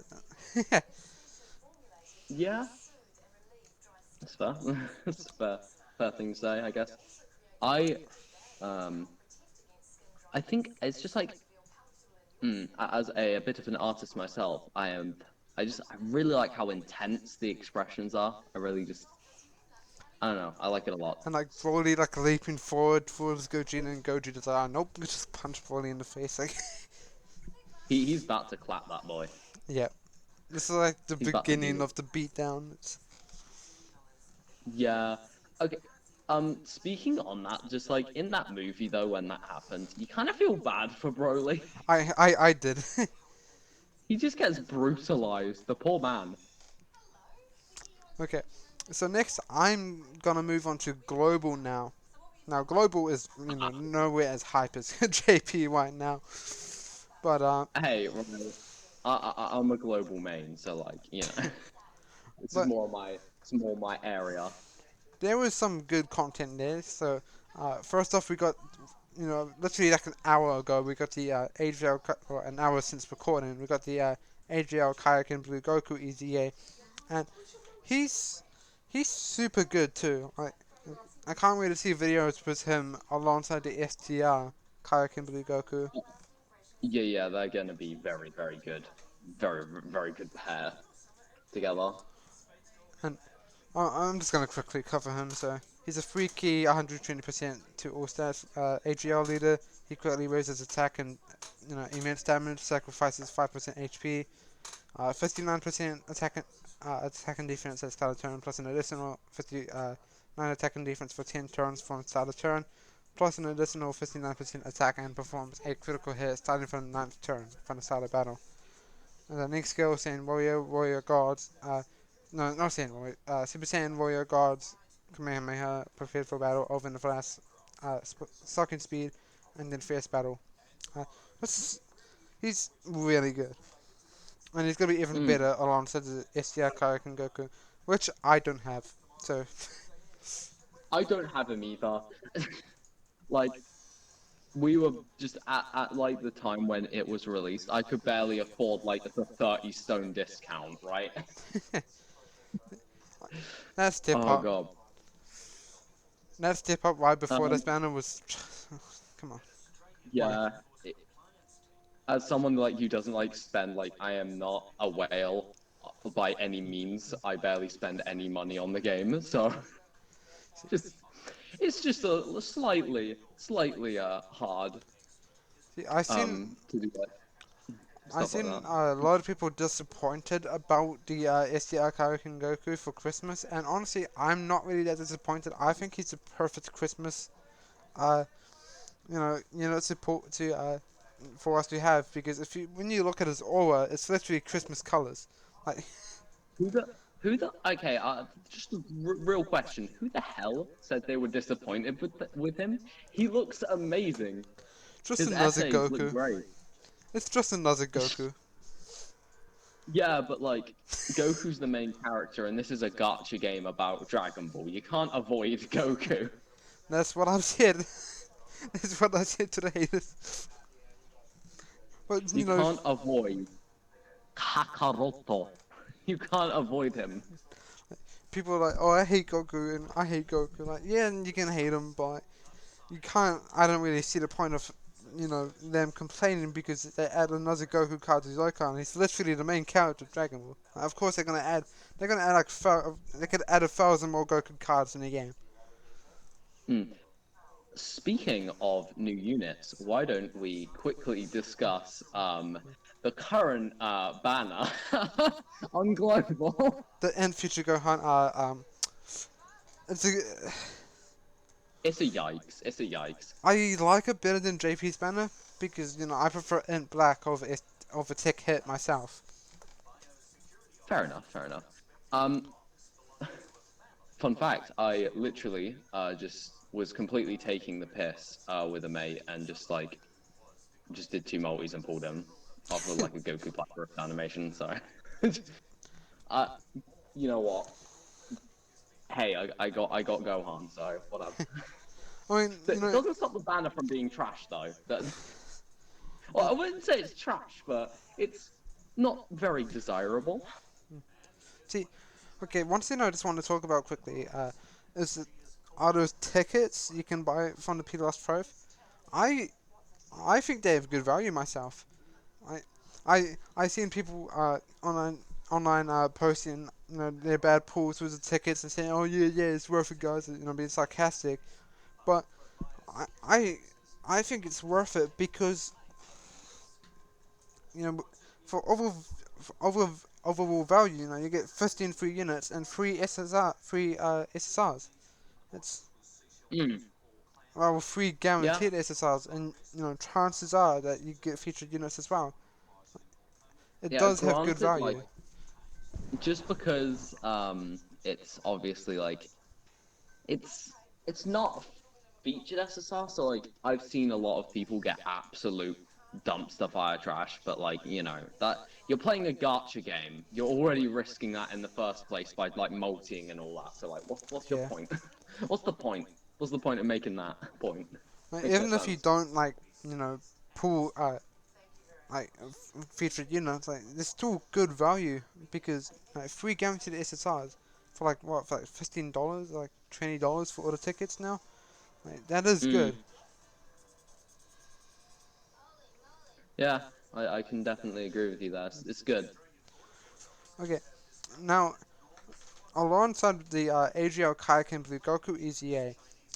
Yeah, that's fair. That's a fair thing to say, I guess. I um I think it's just like as a bit of an artist myself, I really like how intense the expressions are. I don't know, I like it a lot.
And like Broly like leaping forward towards Gogeta, and Gogeta's like, nope, just punch Broly in the face. Like,
He's about to clap that boy.
yeah, this is like the
He's about to
beginning
do
of the beatdown.
Yeah. Okay. Speaking on that, just like in that movie though, when that happened, you kind of feel bad for Broly.
I did.
He just gets brutalized. The poor man.
Okay, so next I'm gonna move on to global now. Now global is nowhere as hype as JP right now, but
Hey, right. I'm a global main, so like this is
but
more my area.
there was some good content there. So first off, we got literally like an hour ago, we got the or an hour since recording, we got the AGL Kayakin Blue Goku EZA, and he's he's super good too. I can't wait to see videos with him alongside the STR Kayakin Blue Goku.
Yeah, yeah, they're gonna be very, very good. Very, very good pair together.
And I'm just gonna quickly cover him. So he's a free key, 120% to all stats. AGL leader. He quickly raises attack and immense damage. Sacrifices 5% HP. 59% attack and defense at start of turn, plus an additional 59 attack and defense for 10 turns from start of turn, plus an additional 59% attack and performs a critical hit starting from the ninth turn from the start of battle. And the next skill, Saiyan Warrior Guards, no, not Saiyan Warrior, Super Saiyan Warrior Guards, Kamehameha, prepared for battle, over the flash, sucking speed, and then fierce battle. Uh, he's really good. And he's gonna be even
Mm,
better alongside the SDR Kaioken Goku, which I don't have. So
I don't have him either. Like we were just at like the time when it was released, I could barely afford like the 30 stone discount, right?
that step
Oh
up,
god.
that step up right before this
Um,
banner was. Come on, why?
yeah. it- As someone like who doesn't like spend like I am not a whale by any means. I barely spend any money on the game, so just it's just a slightly hard
See, I seen
to do like
I
stuff like
seen
that.
a lot of people disappointed about the SDR Kaioken Goku for Christmas, and honestly, I'm not really that disappointed. I think he's a perfect Christmas, uh, support to for us to have because if you when you look at his aura, it's literally Christmas colors. Like
Who the who the okay? Just a real question. Who the hell said they were disappointed with him? He looks amazing.
just
His
another
essays look
Goku.
great.
It's just another Goku.
Yeah, but like Goku's the main character, and this is a gacha game about Dragon Ball. You can't avoid Goku.
That's what I've said. That's what I said to the haters. But
You can't avoid Kakaroto. You can't avoid him.
people are like, "Oh, I hate Goku," and I hate Goku. Like, yeah, and you can hate him, but you can't. I don't really see the point of, them complaining because they add another Goku card to his icon. He's literally the main character of Dragon Ball. Of course, they're gonna add. They're gonna add like they could add 1,000 more Goku cards in the game.
Hmm. Speaking of new units, why don't we quickly discuss the current banner on global?
The end future Gohan are it's a,
It's a yikes. It's a yikes.
I like it better than JP's banner because I prefer Int Black over Tech Hit myself.
Fair enough. Fair enough. Um, Fun fact: I literally just was completely taking the piss with a mate and just did two multis and pulled him off of like a Goku Black animation. So, uh, you know what? Hey, I got Gohan, so whatever.
I mean,
It doesn't stop the banner from being trash though. Well, I wouldn't say it's trash, but it's not very desirable.
see, okay, one thing I just want to talk about quickly is that are those tickets you can buy from the P Lost Pro? I I think they have good value myself. I I seen people online posting their bad pulls with the tickets and saying, oh yeah, it's worth it, guys, being sarcastic. But I I I think it's worth it because you know for over overall value, you get 15 free units and free SSRs. It's
Mm.
well, free
Yeah.
guaranteed SSRs, and chances are that you get featured units as well. It
Yeah.
does have good
Granted, like
value.
just because it's obviously like it's it's not featured SSR, so like I've seen a lot of people get absolute dumpster fire trash, but like that you're playing a gacha game, you're already risking that in the first place by like multiing and all that. So like, what's your
Yeah.
point? What's the point? What's the point of making that point?
Like,
Makes no
even if you
sense.
don't pull featured units, like there's still good value because like free guaranteed SSRs for like what for like $15, like $20 for all the tickets now. Like that is good.
Mm, yeah, I can definitely agree with you there. It's good.
Okay, now alongside the AGL Kaioken Blue Goku EZA,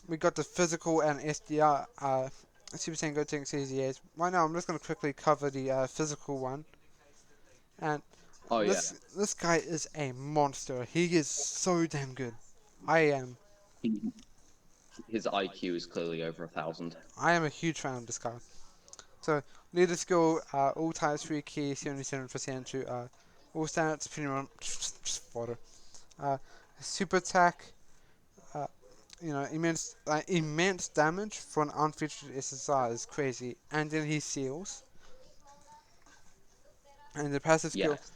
we got the physical and SDR Super Saiyan Gotenks EZAs. Right now, I'm just going to quickly cover the physical one. And
Oh yeah,
this guy is a monster. He is so damn good. I am
he, his IQ is clearly over 1,000.
I am a huge fan of this guy. So leader skill, all types 3 key, 77% to all stats, pretty much just fodder. Uh, super attack, uh, immense damage for an unfeatured SSR is crazy. And then he seals. And the passive skill,
Yes.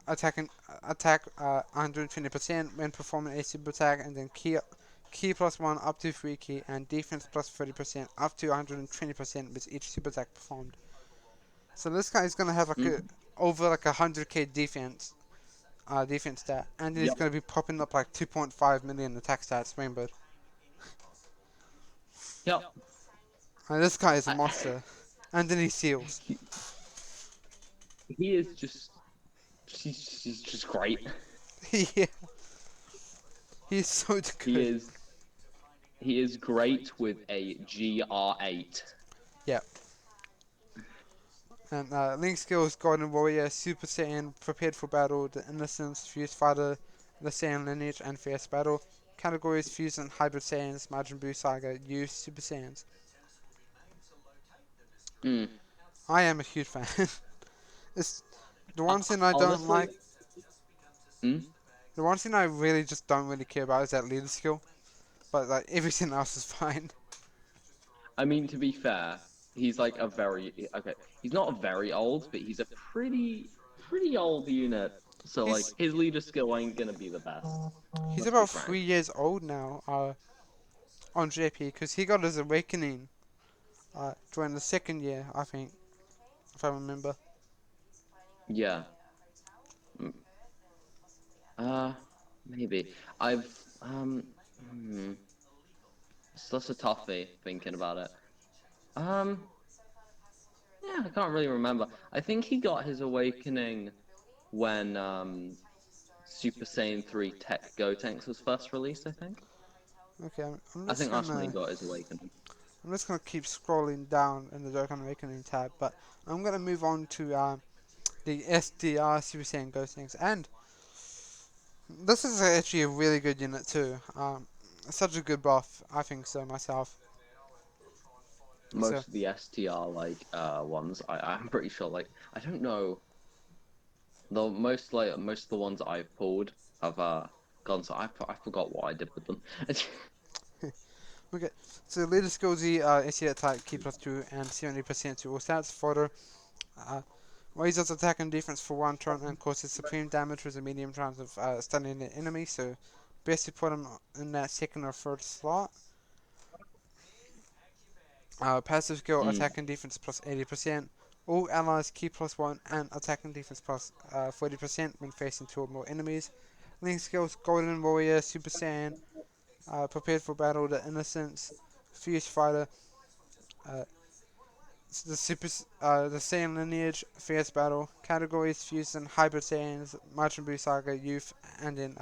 attack 120% when performing a super attack, and then key plus 1 up to 3 key, and defense plus 30% up to 120% with each super attack performed. So this guy is gonna have like
Mm,
over like 100k defense stat, and then he's
yep.
gonna be popping up like 2.5 million attack stats, Rainbow.
Yep.
And this guy is a
I,
monster, and then he seals.
he, he is just he's just great.
Yeah, he's so
He
good.
is he is great with a GR8.
Yeah. And Link skills: Golden Warrior, Super Saiyan, Prepared for Battle, The Innocence, Fused Fighter, The Saiyan Lineage, and Fierce Battle. Categories: Fusion, Hybrid Saiyans, Majin Buu Saga, Use Super Saiyans.
Mm.
I am a huge fan. It's the one thing I don't
Honestly,
like.
mm?
The one thing I really just don't really care about is that leader skill. But like everything else is fine.
I mean to be fair, he's like a very okay. He's not very old, but he's a pretty old unit. So like
He's
his leader skill ain't gonna be the best.
he's
Let's be
about
frank.
3 years old now. On JP because he got his awakening. During the second year, I think, if I remember.
Yeah. Mm, Uh, maybe I've hmm, it's such a toughie thinking about it. Um, yeah, I can't really remember. I think he got his awakening when Super Saiyan 3 Tech Gotenks was first released, I think.
Okay, I'm
I
just
think that's when he
gonna
got his awakening.
I'm just gonna keep scrolling down in the Dokkan Awakening tab, but I'm gonna move on to the SDR Super Saiyan Ghost Things, and this is actually a really good unit too. Such a good buff, I think so myself. So
Most of the STR like ones, I'm pretty sure like I don't know. The most of the ones I've pulled have gone, so I forgot what I did with them.
okay, so leader skills the SC attack, key plus 2, and 70% to all stats. Fodder uh, raises attack and defense for 1 turn and causes supreme damage with a medium chance of stunning the enemy. So best to put him in that second or third slot. Passive skill
Mm,
attack and defense plus 80%. All allies key plus 1 and attack and defense plus 40% when facing 2 or more enemies. Link skills Golden Warrior, Super Saiyan, Prepared for Battle, The Innocence, Fierce Fighter, uh, the Saiyan Lineage, Fierce Battle. Categories Fusion, Hybrid Saiyans, Majin Buu Saga, Youth, and then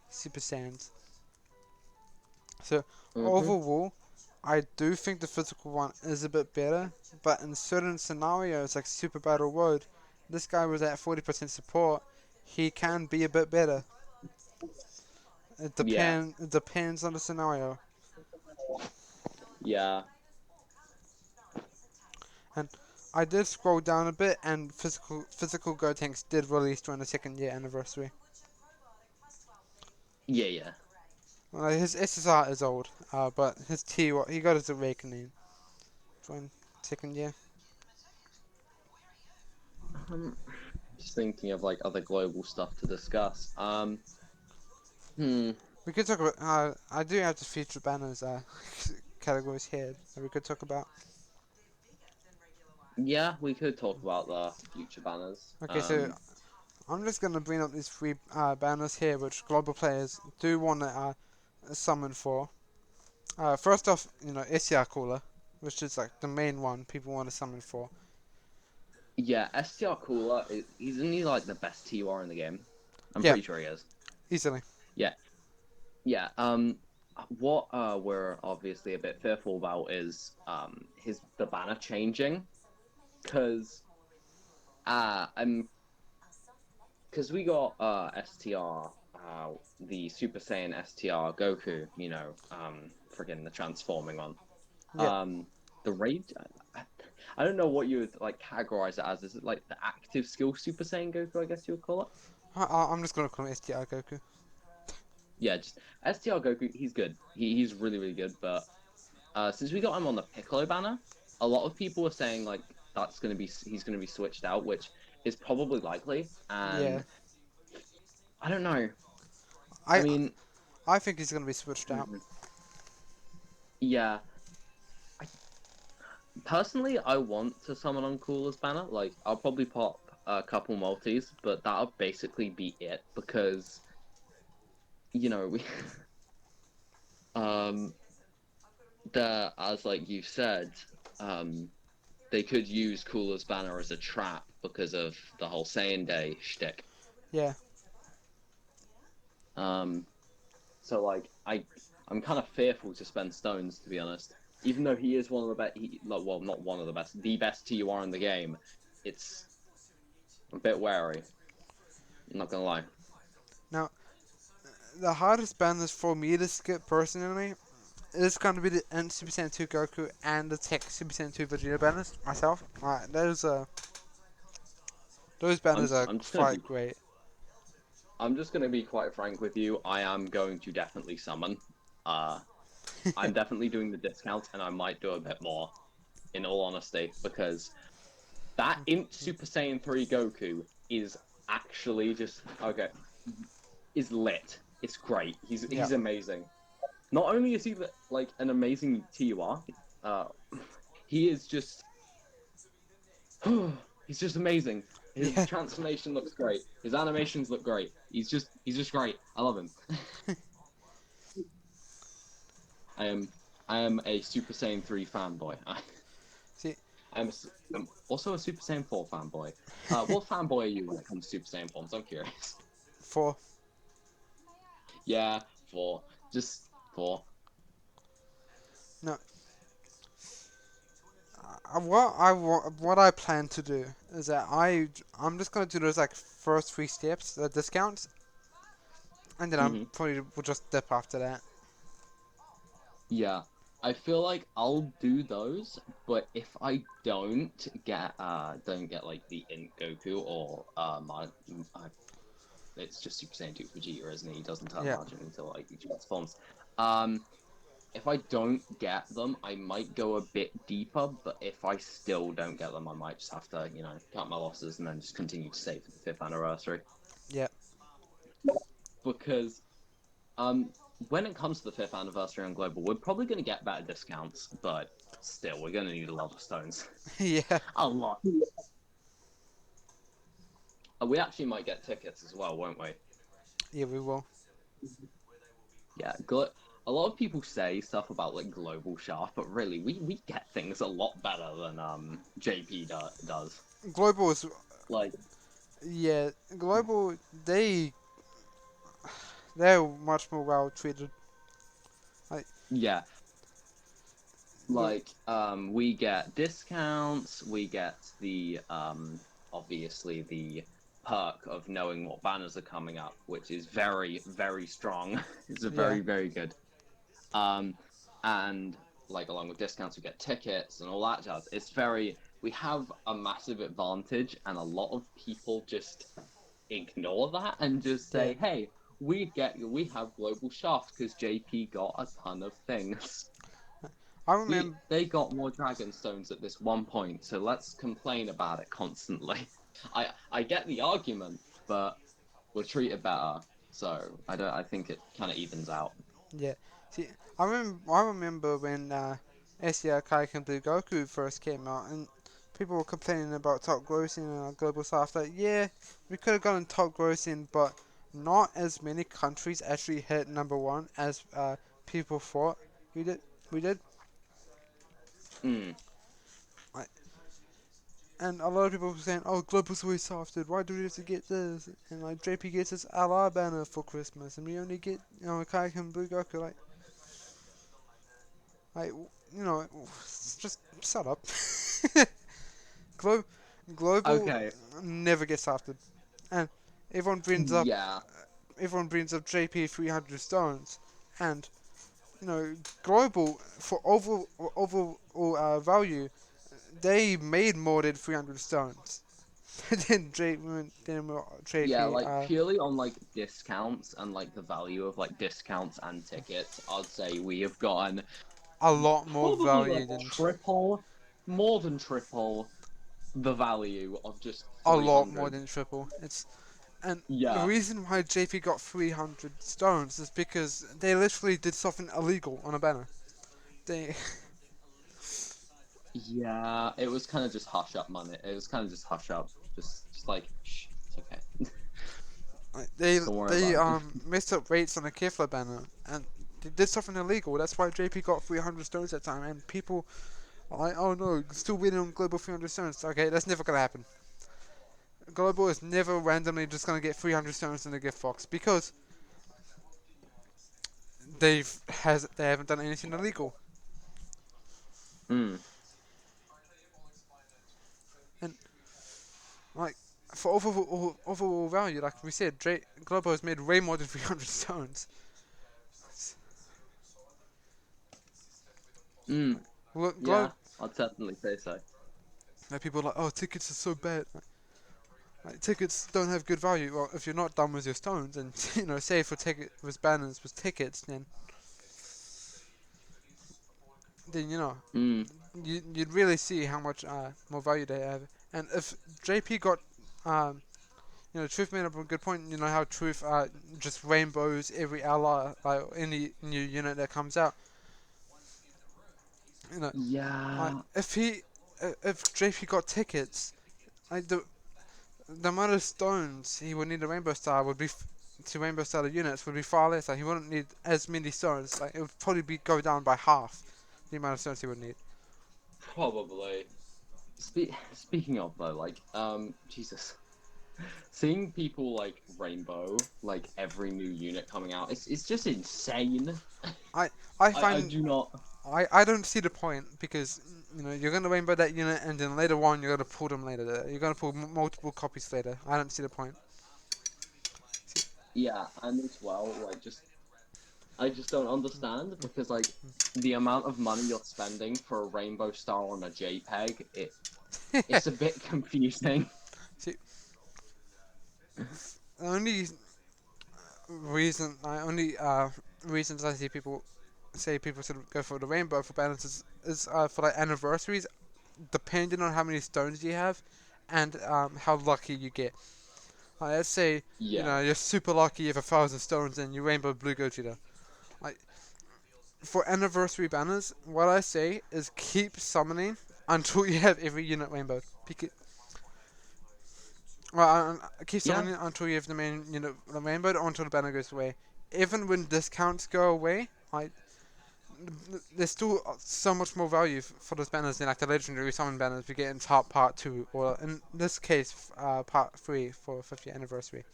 Super Saiyans. So
mm-hmm.
overall, I do think the physical one is a bit better, but in certain scenarios like Super Battle Road, this guy was at 40% support. He can be a bit better.
Yeah,
It depends on the scenario.
yeah,
And I did scroll down a bit, and physical Go Tanks did release during the second year anniversary.
yeah, yeah.
His SSR is old, but his T he got his awakening during second year.
Um, just thinking of like other global stuff to discuss. Hmm.
We could talk about. I do have the future banners categories here that we could talk about.
Yeah, we could talk about the future banners.
Okay, so I'm just gonna bring up these three banners here, which global players do want to summon for. First off, SCR Cooler, which is like the main one people want to summon for.
Yeah, STR Cooler, isn't he like the best TUR in the game? I'm
Yeah,
pretty sure he is.
easily.
Yeah, yeah. What we're obviously a bit fearful about is the banner changing, cause I'm because we got STR the Super Saiyan STR Goku, friggin' the transforming one.
Yeah,
Um, the rage. I don't know what you would like categorize it as. Is it like the active skill Super Saiyan Goku? I guess you would call it.
I'm just gonna call him STR Goku.
Yeah, just STR Goku. He's good. He's really really good. But since we got him on the Piccolo banner, a lot of people are saying like he's gonna be switched out, which is probably likely.
Yeah,
And I don't know. I
I
mean,
I think he's gonna be switched out.
mhm. Yeah. I, personally, I want to summon on Cooler's banner. Like, I'll probably pop a couple multis, but that'll basically be it because we um as like you said, um they could use Cooler's banner as a trap because of the whole Saiyan Day shtick.
Yeah,
Um, so like I'm kind of fearful to spend stones to be honest. Even though he is one of the best, like, well, not one of the best, the best TUR in the game. It's a bit wary. I'm not gonna lie.
now the hardest banners for me to skip personally is going to be the Super Saiyan 2 Goku and the Tech Super Saiyan 2 Vegeta banners myself. Those banners are
I'm just gonna
quite
be
great.
I'm just gonna be quite frank with you. I am going to definitely summon. Uh, I'm definitely doing the discounts, and I might do a bit more. In all honesty, because that Imp Super Saiyan 3 Goku is actually just okay. Is lit. It's great.
Yeah,
He's amazing. Not only is he like an amazing TUR, uh, he is just he's just amazing. His
yeah,
transformation looks great. His animations look great. He's just great. I love him. I am I am a Super Saiyan 3 fanboy.
see,
I'm also a Super Saiyan 4 fanboy. What fanboy are you when it comes to Super Saiyan forms? I'm curious.
for
Yeah, 4. Just 4.
no, what I plan to do is that I'm just gonna do those like first three steps, the discounts, and then I'm
Hmm.
probably will just dip after that.
Yeah. I feel like I'll do those, but if I don't get like the Int Goku or it's just Super Saiyan 2 Vegeta, isn't he? He doesn't turn
Yeah,
Argent until like he transforms. Um, if I don't get them, I might go a bit deeper, but if I still don't get them, I might just have to, cut my losses and then just continue to save for the fifth anniversary.
yeah,
Because um, when it comes to the fifth anniversary on Global, we're probably going to get better discounts, but still, we're going to need a lot of stones.
yeah,
A lot. We actually might get tickets as well, won't we?
yeah. We will.
Yeah, a lot of people say stuff about like global shaft, but really, we get things a lot better than JP does.
Global is
Like,
yeah. Global they're much more well treated. Like
yeah,
the
like we get discounts, we get the obviously the perk of knowing what banners are coming up, which is very, very strong. It's a
Yeah,
very, very good. Um, and like along with discounts, we get tickets and all that jazz. It's very we have a massive advantage, and a lot of people just ignore that and just
yeah.
say, "Hey, we have global shaft because JP got a ton of things.
I
We
remember.
they got more dragon stones at this one point, so let's complain about it constantly." I get the argument, but we'll treat it better. So I think it kind of evens out.
Yeah. See, I remember when SER Kaiken Blue Goku first came out, and people were complaining about top grossing and global south. Like, yeah, we could have gotten top grossing, but not as many countries actually hit number one as people thought. We did. We did.
Mm,
Like, and a lot of people were saying, "Oh, global's always softed. Why do we have to get this?" And like JP gets his LR banner for Christmas, and we only get Kaiken Blue Goku. Like, just shut up. Glo- Global
okay.
never gets after, and everyone brings up
Yeah.
everyone brings up JP 300 stones, and you know Global for overall value they made more than 300 stones. than
Yeah,
JP
like purely on like discounts and like the value of like discounts and tickets, I'd say we have gotten
a lot more
probably
value
like
than
triple, more than triple the value of just
a lot more
300.
than triple. It's And the
Yeah.
reason why JP got 300 stones is because they literally did something illegal on a banner. They
Yeah, it was kind of just hush up money. It was kind of just hush up. Just like, shh, it's okay.
they
Don't worry
they
about it.
messed up rates on the Kefla banner and they did something illegal. That's why JP got 300 stones that time, and people are like, oh no, still winning on global 300 stones. Okay, that's never gonna happen. Global is never randomly just gonna get 300 stones in the gift box because they haven't done anything illegal.
Mm.
And like for overall value, like we said, Global has made way more than 300 stones.
Mm.
Look,
Yeah, I'd certainly say so.
like people are like, oh, tickets are so bad. Tickets don't have good value. Well, if you're not done with your stones, and say for ticket with banners with tickets, then
Mm.
you'd really see how much more value they have. And if JP got, um, Truth made up a good point. You know how Truth just rainbows every ally, like any new unit that comes out. You know, like
Yeah.
if JP got tickets, like the amount of stones he would need a Rainbow Star would be to Rainbow Star units would be far less. Like he wouldn't need as many stones. Like it would probably be go down by half the amount of stones he would need.
Probably. Speaking of though, like, Jesus, seeing people like Rainbow, like every new unit coming out, it's just insane.
I I
I
find
do not.
I don't see the point because you're gonna Rainbow that unit and then later on you're gonna pull them later. You're gonna pull multiple copies later. I don't see the point.
Yeah, and as well, like, just I just don't understand because like the amount of money you're spending for a Rainbow Star on a JPEG, it's a bit confusing.
See, the only reasons I see people say people should go for the rainbow for balance is for like anniversaries, depending on how many stones you have, and how lucky you get. Let's say
Yeah,
you're super lucky, you have 1,000 stones, and you rainbow blue Gogeta. Like for anniversary banners, what I say is keep summoning until you have every unit rainbowed. Keep
yeah,
summoning until you have the main unit rainbowed, or until the banner goes away. Even when discounts go away, there's still so much more value for those banners than like the legendary summon banners we get in top part 2, or in this case part 3 for 50th anniversary.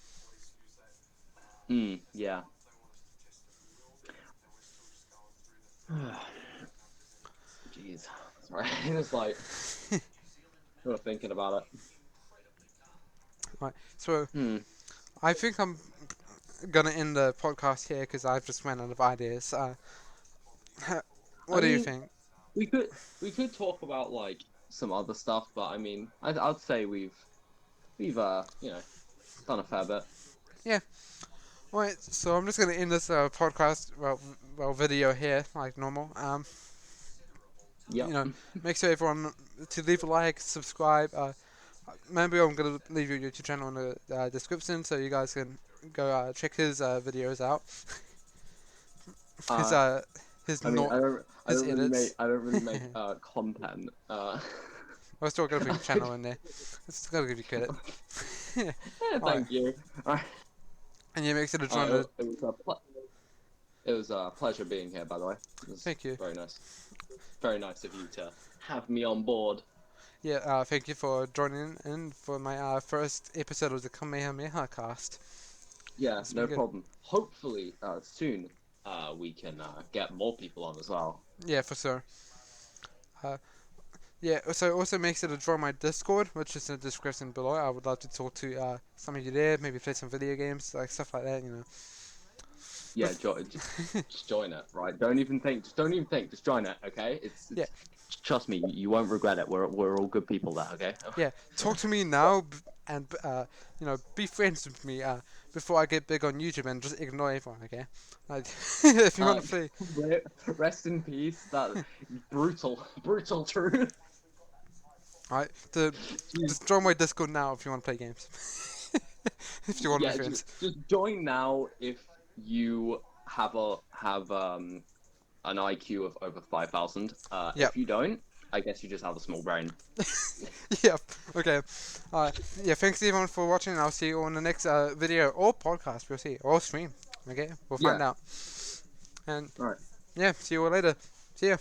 yeah. Jeez, sorry, it's like we thinking about it.
Right. So
Hmm.
I think I'm gonna end the podcast here because I've just ran out of ideas.
I
What do you
mean,
think?
we could we could talk about like some other stuff, but I mean, I'd say we've done a fair bit.
Yeah. Right. So I'm just gonna end this podcast, video here like normal.
Yep.
Make sure everyone to leave a like, subscribe. Maybe I'm gonna leave your YouTube channel in the description so you guys can go check his videos out. His
Uh,
uh his
I mean,
not
I
his
don't really make
edits.
I don't really make content.
I still gotta put your channel in there. I still gotta give you credit. Alright.
Thank you.
And yeah, make sure to join the.
It was a pleasure being here. By the way, it was
Thank you.
very nice. Very nice of you to have me on board.
Yeah, thank you for joining in for my first episode of the Kamehameha Cast.
Yeah,
It's been
no
good.
problem. Hopefully, soon, we can get more people on as well.
Yeah, for sure. Uh, yeah, so also make sure to join my Discord, which is in the description below. I would love to talk to some of you there, maybe play some video games, like stuff like that, you know.
Yeah, just join it, right? Don't even think. Just don't even think. Just join it, okay?
Yeah.
Trust me, you won't regret it. We're all good people there, okay?
Yeah, talk to me now and be friends with me before I get big on YouTube and just ignore everyone, okay? Like, if you
Uh,
want to play,
rest in peace. That brutal truth.
alright, just join my Discord now if you want to play games. If you want to be
Yeah,
friends.
just join now if you have an IQ of over 5,000.
Yep.
If you don't, I guess you just have a small brain.
Yep. Okay. Yeah. Thanks everyone for watching. And I'll see you on the next video or podcast. We'll see or stream. Okay. We'll find
Yeah.
out. And
All right.
yeah. See you all later. See ya.